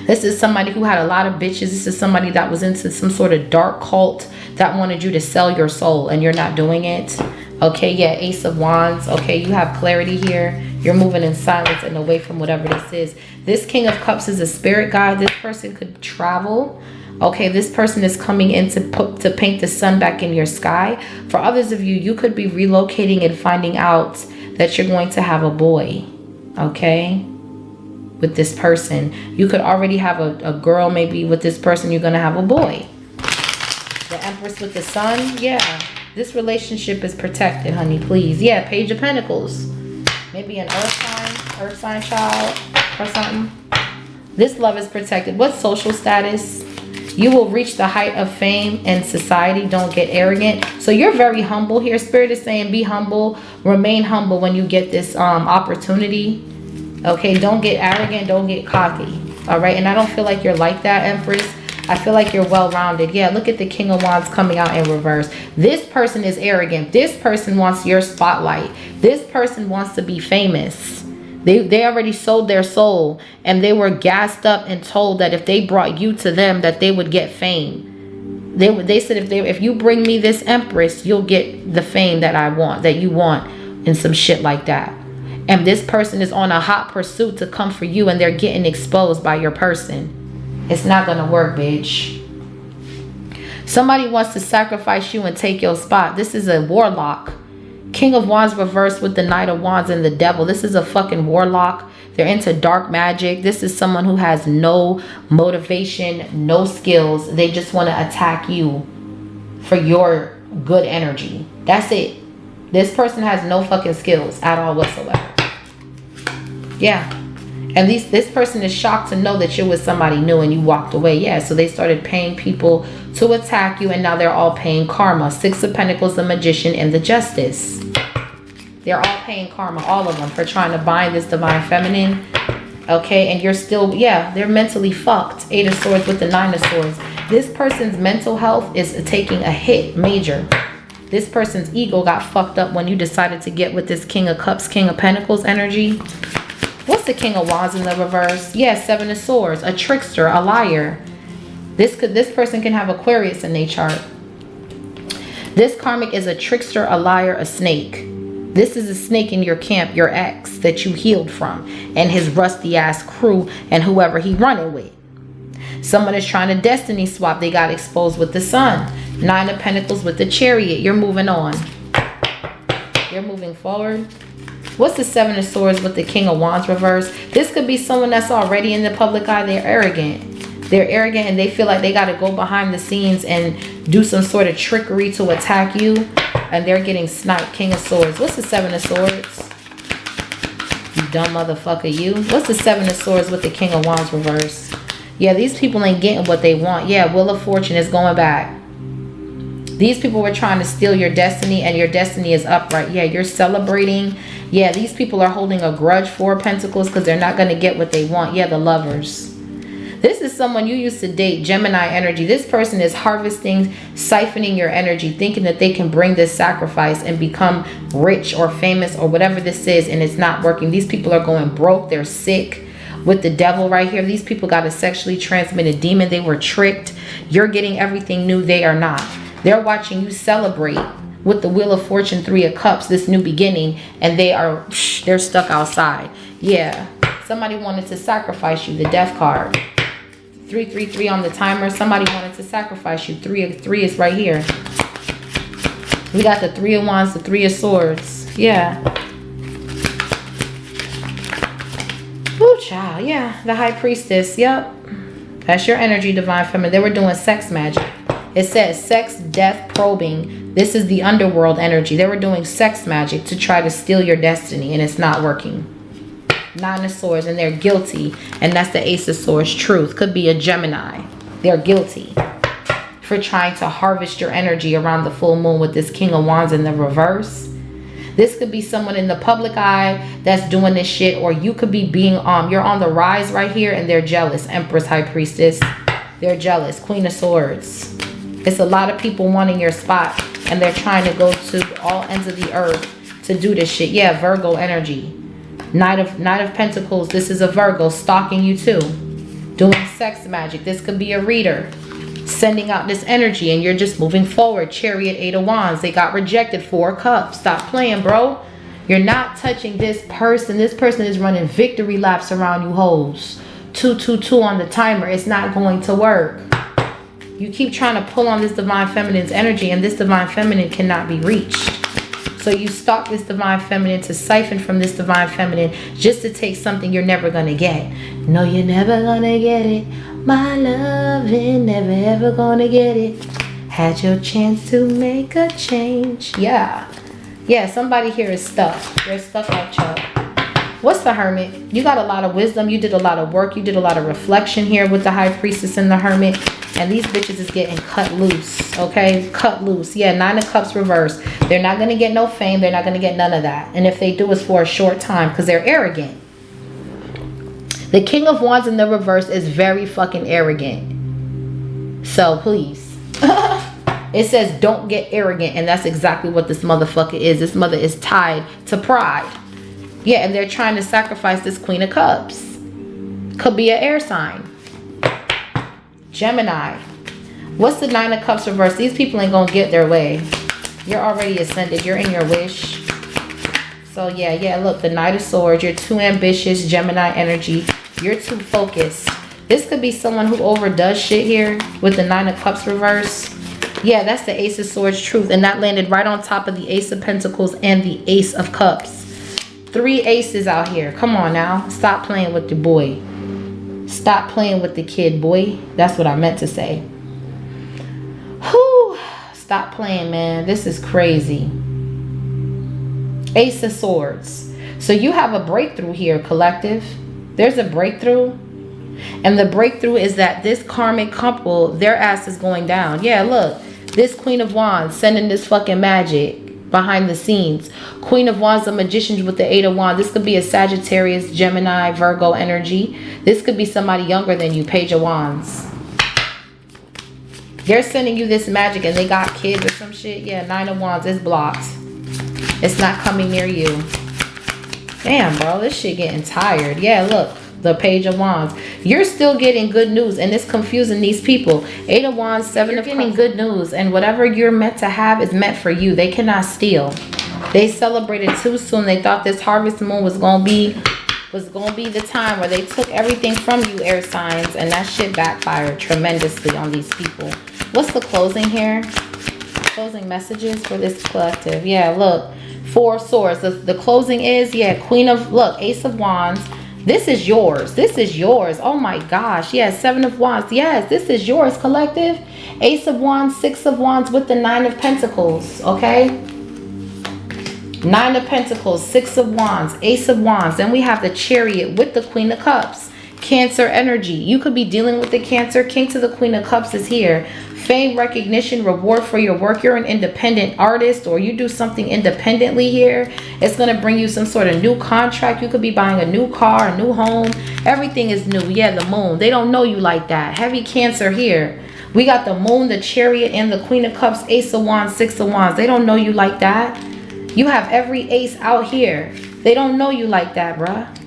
This is somebody who had a lot of bitches. This is somebody that was into some sort of dark cult that wanted you to sell your soul and you're not doing it. Okay, yeah, Ace of Wands. Okay, you have clarity here. You're moving in silence and away from whatever this is. This King of Cups is a spirit guide. This person could travel. Okay, this person is coming in to paint the sun back in your sky. For others of you, you could be relocating and finding out that you're going to have a boy. Okay, with this person. You could already have a girl, maybe with this person, you're going to have a boy. The Empress with the Sun, yeah. This relationship is protected, honey, please. Yeah, Page of Pentacles. Maybe an earth sign child or something. This love is protected. What social status? You will reach the height of fame and society. Don't get arrogant. So you're very humble here. Spirit is saying be humble. Remain humble when you get this opportunity. Okay, don't get arrogant. Don't get cocky. All right, and I don't feel like you're like that, Empress. I feel like you're well-rounded. Yeah, look at the King of Wands coming out in reverse. This person is arrogant. This person wants your spotlight. This person wants to be famous. They already sold their soul and they were gassed up and told that if they brought you to them that they would get fame. They said if you bring me this Empress, you'll get the fame that I want, that you want, and some shit like that. And this person is on a hot pursuit to come for you and they're getting exposed by your person. It's not gonna work, bitch. Somebody wants to sacrifice you and take your spot. This is a warlock. King of Wands reversed with the Knight of Wands and the Devil. This is a fucking warlock. They're into dark magic. This is someone who has no motivation, no skills. They just want to attack you for your good energy. That's it. This person has no fucking skills at all whatsoever. Yeah. And this person is shocked to know that you're with somebody new and you walked away. Yeah, so they started paying people to attack you and now they're all paying karma. Six of Pentacles, the Magician, and the Justice. They're all paying karma, all of them, for trying to bind this divine feminine. Okay, and you're still, yeah, they're mentally fucked. Eight of Swords with the Nine of Swords. This person's mental health is taking a hit, major. This person's ego got fucked up when you decided to get with this King of Cups, King of Pentacles energy. What's the King of Wands in the reverse? Yeah, Seven of Swords, a trickster, a liar. This person can have Aquarius in their chart. This karmic is a trickster, a liar, a snake. This is a snake in your camp, your ex that you healed from, and his rusty ass crew and whoever he running with. Someone is trying to destiny swap. They got exposed with the Sun. Nine of Pentacles with the Chariot. You're moving on. You're moving forward. What's the Seven of Swords with the King of Wands reverse? This could be someone that's already in the public eye. They're arrogant. They're arrogant and they feel like they got to go behind the scenes and do some sort of trickery to attack you. And they're getting sniped. King of Swords. What's the Seven of Swords? You dumb motherfucker, you. What's the Seven of Swords with the King of Wands reverse? Yeah, these people ain't getting what they want. Yeah, Wheel of Fortune is going back. These people were trying to steal your destiny and your destiny is upright. Yeah, you're celebrating. Yeah, these people are holding a grudge for Pentacles because they're not going to get what they want. Yeah, the Lovers. This is someone you used to date, Gemini energy. This person is harvesting, siphoning your energy, thinking that they can bring this sacrifice and become rich or famous or whatever this is, and it's not working. These people are going broke. They're sick. With the Devil right here, these people got a sexually transmitted demon. They were tricked. You're getting everything new. They are not. They're watching you celebrate with the Wheel of Fortune, Three of Cups, this new beginning, and they're stuck outside. Yeah, somebody wanted to sacrifice you, the Death card. 333 on the timer. Somebody wanted to sacrifice you. 3 of 3 is right here. We got the Three of Wands, the Three of Swords. Yeah. Ooh, child. Yeah. The High Priestess. Yep. That's your energy, Divine Feminine. They were doing sex magic. It says sex, death, probing. This is the underworld energy. They were doing sex magic to try to steal your destiny, and it's not working. Nine of Swords, and they're guilty. And that's the Ace of Swords. Truth. Could be a Gemini. They're guilty for trying to harvest your energy around the full moon with this King of Wands in the reverse. This could be someone in the public eye that's doing this shit, or you could be being you're on the rise right here, and they're jealous. Empress, High Priestess, they're jealous. Queen of Swords. It's a lot of people wanting your spot, and they're trying to go to all ends of the earth to do this shit. Yeah, Virgo energy. Knight of Pentacles. This is a Virgo stalking you too, doing sex magic. This could be a reader sending out this energy, and you're just moving forward. Chariot, Eight of Wands. They got rejected. Four of Cups. Stop playing, bro. You're not touching this person. This person is running victory laps around you hoes. 222 on the timer. It's not going to work. You keep trying to pull on this Divine Feminine's energy, and this Divine Feminine cannot be reached. So you stalk this Divine Feminine to siphon from this Divine Feminine just to take something you're never going to get. No, you're never going to get it. My love ain't never ever going to get it. Had your chance to make a change. Yeah. Yeah, somebody here is stuck. They're stuck like Chuck. What's the Hermit? You got a lot of wisdom. You did a lot of work. You did a lot of reflection here with the High Priestess and the Hermit. And these bitches is getting cut loose, okay? Cut loose. Yeah, Nine of Cups reverse. They're not going to get no fame. They're not going to get none of that. And if they do, it's for a short time because they're arrogant. The King of Wands in the reverse is very fucking arrogant. So, please. It says don't get arrogant. And that's exactly what this motherfucker is. This mother is tied to pride. Yeah, and they're trying to sacrifice this Queen of Cups. Could be an air sign. Gemini. What's the Nine of Cups reverse? These people ain't gonna get their way. You're already ascended. You're in your wish. So yeah, look, the Knight of Swords. You're too ambitious. Gemini energy. You're too focused. This could be someone who overdoes shit here with the Nine of Cups reverse. Yeah, that's the Ace of Swords. Truth. And that landed right on top of the Ace of Pentacles and the Ace of Cups. 3 aces out here. Come on now. Stop playing with the boy. Stop playing with the kid, boy. That's what I meant to say. Whew. Stop playing, man. This is crazy. Ace of Swords. So you have a breakthrough here, collective. There's a breakthrough. And the breakthrough is that this karmic couple, their ass is going down. Yeah, look. This Queen of Wands sending this fucking magic behind the scenes. Queen of Wands, the Magicians with the Eight of Wands. This could be a Sagittarius, Gemini, Virgo energy. This could be somebody younger than you, Page of Wands. They're sending you this magic and they got kids or some shit. Yeah, Nine of Wands is blocked. It's not coming near you. Damn, bro, this shit getting tired. Yeah, look, the Page of Wands. You're still getting good news and it's confusing these people. Eight of Wands, Seven of Cups. Getting good news, and whatever you're meant to have is meant for you. They cannot steal. They celebrated too soon. They thought this harvest moon was gonna be the time where they took everything from you, air signs, and that shit backfired tremendously on these people. What's the closing here? Closing messages for this collective. Yeah, look, 4 of Swords. The closing is, yeah, Queen of, look, Ace of Wands. This is yours. This is yours. Oh my gosh. Yes, 7 of Wands. Yes, this is yours, collective. Ace of Wands, 6 of Wands with the 9 of Pentacles. Okay. 9 of Pentacles, 6 of Wands, Ace of Wands. Then we have the Chariot with the Queen of Cups. Cancer energy. You could be dealing with the Cancer. King to the Queen of Cups is here. Fame, recognition, reward for your work. You're an independent artist or you do something independently here. It's going to bring you some sort of new contract. You could be buying a new car, a new home. Everything is new. Yeah, the moon. They don't know you like that. Heavy Cancer here. We got the moon, the Chariot, and the Queen of Cups, Ace of Wands, 6 of Wands. They don't know you like that. You have every ace out here. They don't know you like that, bruh.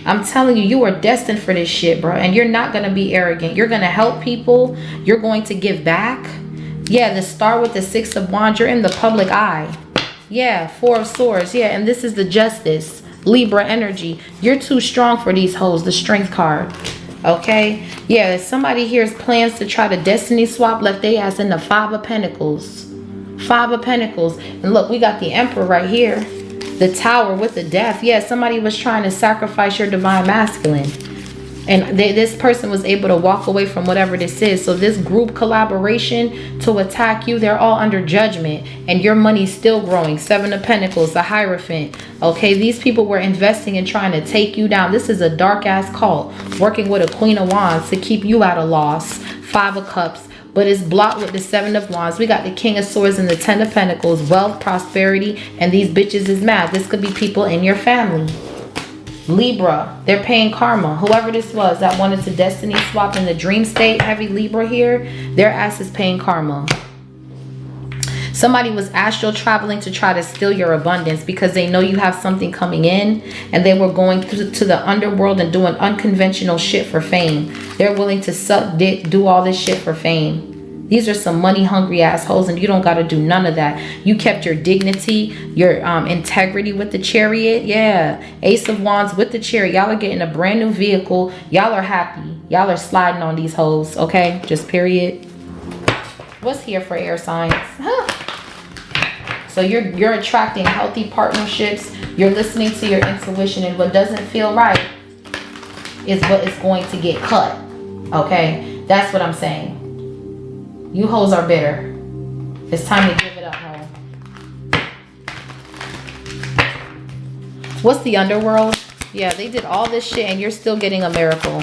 I'm telling you, you are destined for this shit, bro. And you're not going to be arrogant. You're going to help people. You're going to give back. Yeah, the Star with the 6 of Wands. You're in the public eye. Yeah, 4 of Swords. Yeah, and this is the Justice. Libra energy. You're too strong for these hoes. The Strength card. Okay? Yeah, somebody here's plans to try to destiny swap. Left their ass in the 5 of Pentacles. Five of Pentacles. And look, we got the Emperor right here. The Tower with the Death. Yeah, somebody was trying to sacrifice your divine masculine. And this person was able to walk away from whatever this is. So this group collaboration to attack you, they're all under judgment. And your money's still growing. Seven of Pentacles, the Hierophant. Okay, these people were investing and trying to take you down. This is a dark-ass cult. Working with a Queen of Wands to keep you at a loss. Five of Cups. But it's blocked with the Seven of Wands. We got the King of Swords and the Ten of Pentacles. Wealth, prosperity. And these bitches is mad. This could be people in your family. Libra, they're paying karma. Whoever this was that wanted to destiny swap in the dream state, heavy Libra here, their ass is paying karma. Somebody was astral traveling to try to steal your abundance because they know you have something coming in, and they were going to the underworld and doing unconventional shit for fame. They're willing to suck dick, do all this shit for fame. These are some money hungry assholes, and you don't got to do none of that. You kept your dignity, your integrity with the Chariot. Yeah, Ace of Wands with the Chariot. Y'all are getting a brand new vehicle. Y'all are happy. Y'all are sliding on these hoes. Okay, just period. What's here for air signs? So you're attracting healthy partnerships. You're listening to your intuition, and what doesn't feel right is what is going to get cut. Okay, that's what I'm saying. You hoes are bitter. It's time to give it up, ho. What's the underworld? Yeah, they did all this shit and you're still getting a miracle.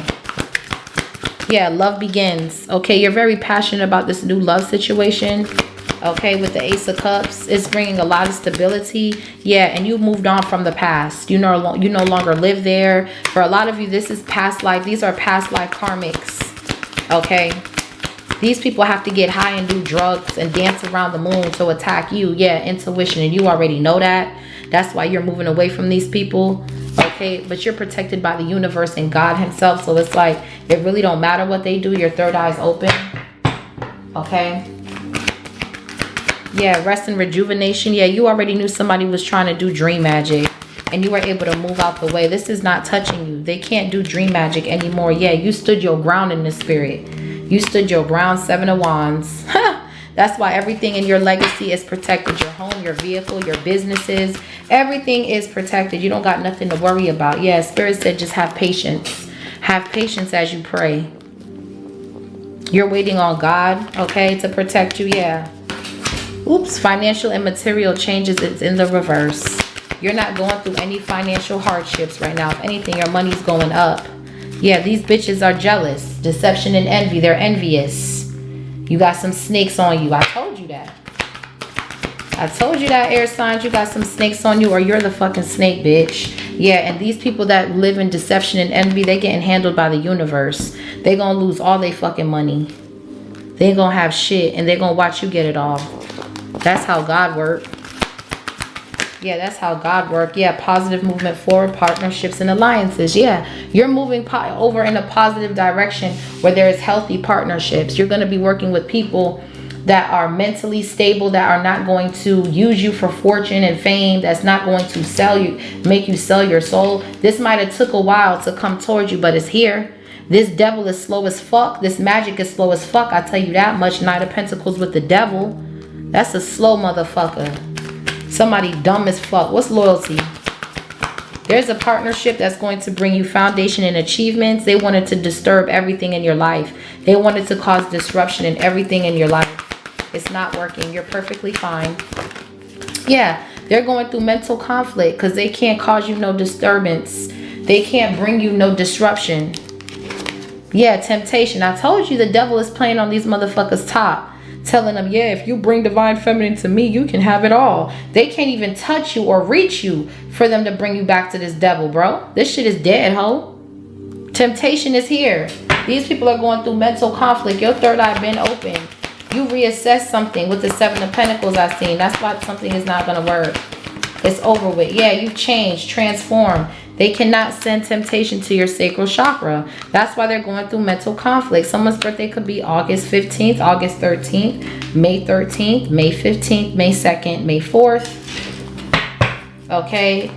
Yeah, love begins. Okay, you're very passionate about this new love situation. Okay, with the Ace of Cups, it's bringing a lot of stability. Yeah, and you moved on from the past. You no longer live there. For a lot of you, this is past life. These are past life karmics. Okay. These people have to get high and do drugs and dance around the moon to attack you. Yeah, intuition. And you already know that. That's why you're moving away from these people. Okay, but you're protected by the universe and God himself. So it's like, it really don't matter what they do. Your third eye's open. Okay. Yeah, rest and rejuvenation. Yeah, you already knew somebody was trying to do dream magic. And you were able to move out the way. This is not touching you. They can't do dream magic anymore. Yeah, you stood your ground in the spirit. You stood your ground. Seven of Wands. That's why everything in your legacy is protected. Your home, your vehicle, your businesses. Everything is protected. You don't got nothing to worry about. Yeah, Spirit said just have patience. Have patience as you pray. You're waiting on God, okay, to protect you. Yeah. Oops. Financial and material changes. It's in the reverse. You're not going through any financial hardships right now. If anything, your money's going up. Yeah, these bitches are jealous. Deception and envy. They're envious. You got some snakes on you. I told you that. I told you that, air signs. You got some snakes on you, or you're the fucking snake, bitch. Yeah, and these people that live in deception and envy, they getting handled by the universe. They gonna lose all their fucking money. They ain't gonna have shit, and they gonna watch you get it all. That's how God works. Yeah, that's how God works. Yeah, positive movement forward, partnerships and alliances. Yeah, you're moving over in a positive direction where there is healthy partnerships. You're going to be working with people that are mentally stable, that are not going to use you for fortune and fame, that's not going to sell you, make you sell your soul. This might have took a while to come towards you, but it's here. This devil is slow as fuck. This magic is slow as fuck. I tell you that much. Knight of Pentacles with the devil. That's a slow motherfucker. Somebody dumb as fuck. What's loyalty? There's a partnership that's going to bring you foundation and achievements. They wanted to disturb everything in your life. They wanted to cause disruption in everything in your life. It's not working. You're perfectly fine. Yeah, they're going through mental conflict because they can't cause you no disturbance. They can't bring you no disruption. Yeah, temptation. I told you the devil is playing on these motherfuckers' top. Telling them, yeah, if you bring divine feminine to me, you can have it all. They can't even touch you or reach you for them to bring you back to this devil, bro. This shit is dead, ho. Temptation is here. These people are going through mental conflict. Your third eye been open. You reassess something with the Seven of Pentacles I've seen. That's why something is not going to work. It's over with. Yeah, you've changed, transformed. They cannot send temptation to your sacral chakra. That's why they're going through mental conflict. Someone's birthday could be August 15th, August 13th, May 13th, May 15th, May 2nd, May 4th. Okay.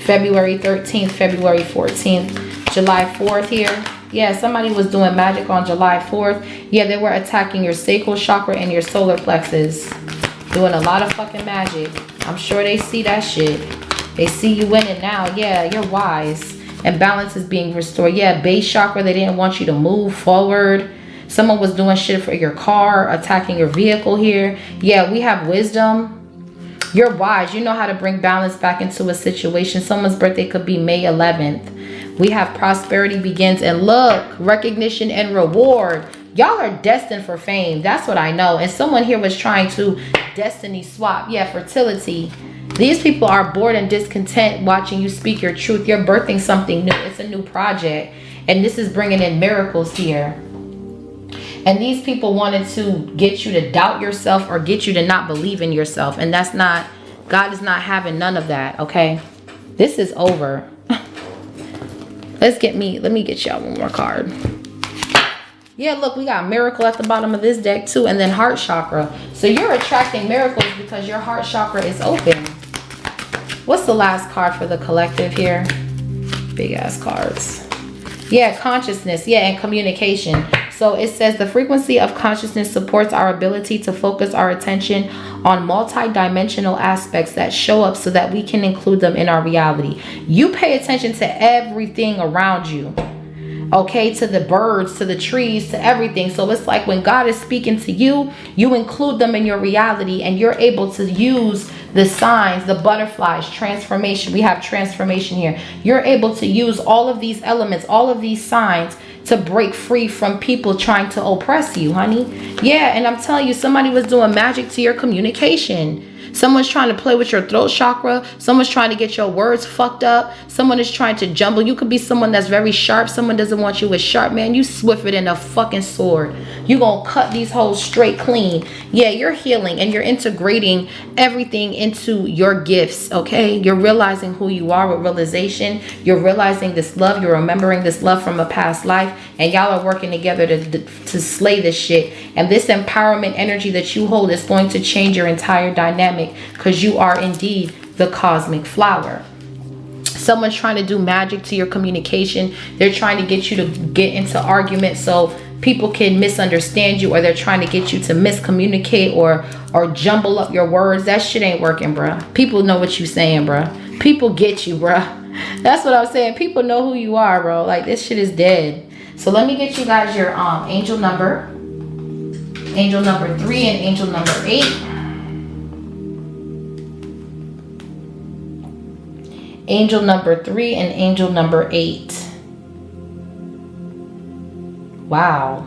February 13th, February 14th, July 4th here. Yeah, somebody was doing magic on July 4th. Yeah, they were attacking your sacral chakra and your solar plexus. Doing a lot of fucking magic. I'm sure they see that shit. They see you winning now. Yeah, you're wise. And balance is being restored. Yeah, base chakra, they didn't want you to move forward. Someone was doing shit for your car, attacking your vehicle here. Yeah, we have wisdom. You're wise. You know how to bring balance back into a situation. Someone's birthday could be May 11th. We have prosperity begins. And look, recognition and reward. Y'all are destined for fame. That's what I know. And someone here was trying to destiny swap. Yeah, fertility. These people are bored and discontent watching you speak your truth. You're birthing something new. It's a new project. And this is bringing in miracles here. And these people wanted to get you to doubt yourself or get you to not believe in yourself. And that's not, God is not having none of that, okay? This is over. Let me get y'all one more card. Yeah, look, we got miracle at the bottom of this deck too. And then heart chakra. So you're attracting miracles because your heart chakra is open. What's the last card for the collective here? Big ass cards. Yeah, consciousness. Yeah, and communication. So it says the frequency of consciousness supports our ability to focus our attention on multi-dimensional aspects that show up so that we can include them in our reality. You pay attention to everything around you. Okay, to the birds, to the trees, to everything. So it's like when God is speaking to you, you include them in your reality and you're able to use the signs, the butterflies, transformation. We have transformation here. You're able to use all of these elements, all of these signs to break free from people trying to oppress you, honey. Yeah, and I'm telling you, somebody was doing magic to your communication. Someone's trying to play with your throat chakra. Someone's trying to get your words fucked up. Someone is trying to jumble. You could be someone that's very sharp. Someone doesn't want you with sharp. Man, you swift it in a fucking sword. You gonna cut these holes straight clean. Yeah, you're healing and you're integrating everything into your gifts, okay? You're realizing who you are with realization. You're realizing this love. You're remembering this love from a past life. And y'all are working together to slay this shit. And this empowerment energy that you hold is going to change your entire dynamic, because you are indeed the cosmic flower. Someone's trying to do magic to your communication. They're trying to get you to get into arguments so people can misunderstand you, or they're trying to get you to miscommunicate or jumble up your words. That shit ain't working, bruh. People know what you saying, bruh. People get you, bruh. That's what I'm saying. People know who you are, bro. Like, this shit is dead. So let me get you guys your angel number 3 and angel number 8. Angel number 3 and angel number 8. Wow.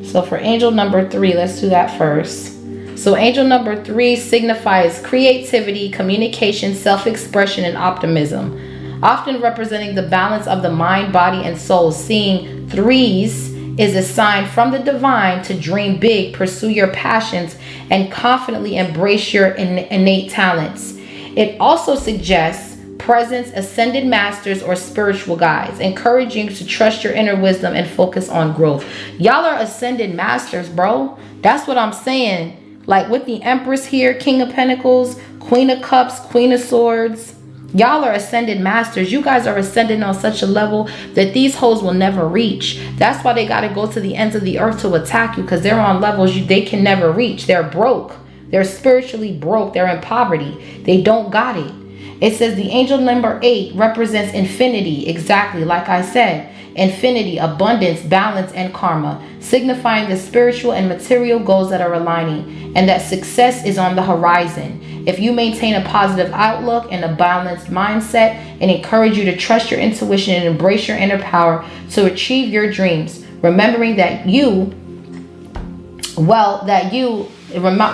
So for angel number 3, let's do that first. So angel number 3 signifies creativity, communication, self-expression, and optimism, often representing the balance of the mind, body, and soul. Seeing 3s is a sign from the divine to dream big, pursue your passions, and confidently embrace your innate talents. It also suggests presence, ascended masters, or spiritual guides, encouraging you to trust your inner wisdom and focus on growth. Y'all are ascended masters, bro. That's what I'm saying. Like with the Empress here, King of Pentacles, Queen of Cups, Queen of Swords. Y'all are ascended masters. You guys are ascending on such a level that these hoes will never reach. That's why they got to go to the ends of the earth to attack you, because they're on levels they can never reach. They're broke. They're spiritually broke. They're in poverty. They don't got it. It says the angel number 8 represents infinity. Exactly like I said. Infinity, abundance, balance, and karma, signifying the spiritual and material goals that are aligning and that success is on the horizon. If you maintain a positive outlook and a balanced mindset, and encourage you to trust your intuition and embrace your inner power to achieve your dreams, remembering that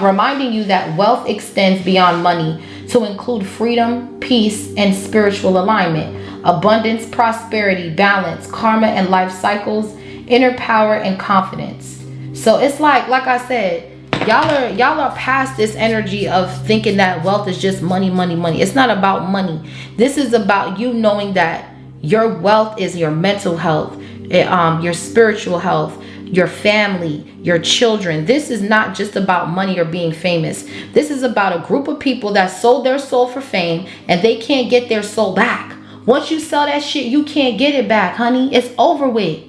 reminding you that wealth extends beyond money to include freedom, peace, and spiritual alignment, abundance, prosperity, balance, karma, and life cycles, inner power, and confidence. So it's like I said, y'all are past this energy of thinking that wealth is just money, money, money. It's not about money. This is about you knowing that your wealth is your mental health, your spiritual health, your family, your children. This is not just about money or being famous. This is about a group of people that sold their soul for fame and they can't get their soul back. Once you sell that shit, you can't get it back, honey. It's over with.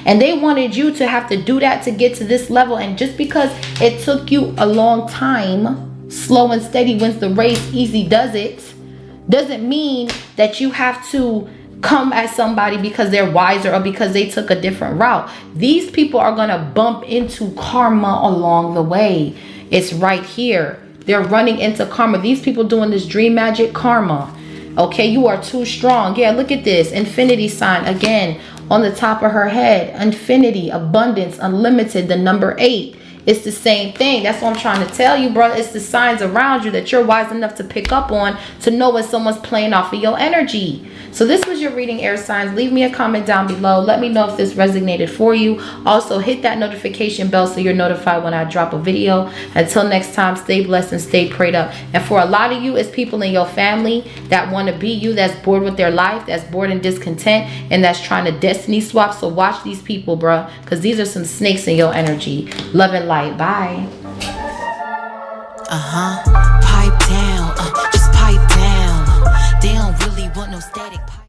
And they wanted you to have to do that to get to this level. And just because it took you a long time, slow and steady wins the race, easy does it, doesn't mean that you have to come at somebody because they're wiser or because they took a different route. These people are going to bump into karma along the way. It's right here. They're running into karma. These people doing this dream magic karma. Okay, you are too strong. Yeah, look at this. Infinity sign again on the top of her head. Infinity, abundance, unlimited, the number 8. It's the same thing. That's what I'm trying to tell you, bro. It's the signs around you that you're wise enough to pick up on to know when someone's playing off of your energy. So this was your reading, air signs. Leave me a comment down below. Let me know if this resonated for you. Also, hit that notification bell so you're notified when I drop a video. Until next time, stay blessed and stay prayed up. And for a lot of you, it's people in your family that want to be you, that's bored with their life, that's bored and discontent, and that's trying to destiny swap. So watch these people, bro, because these are some snakes in your energy. Love and light. Bye. Pipe down, just pipe down. They don't really want no static.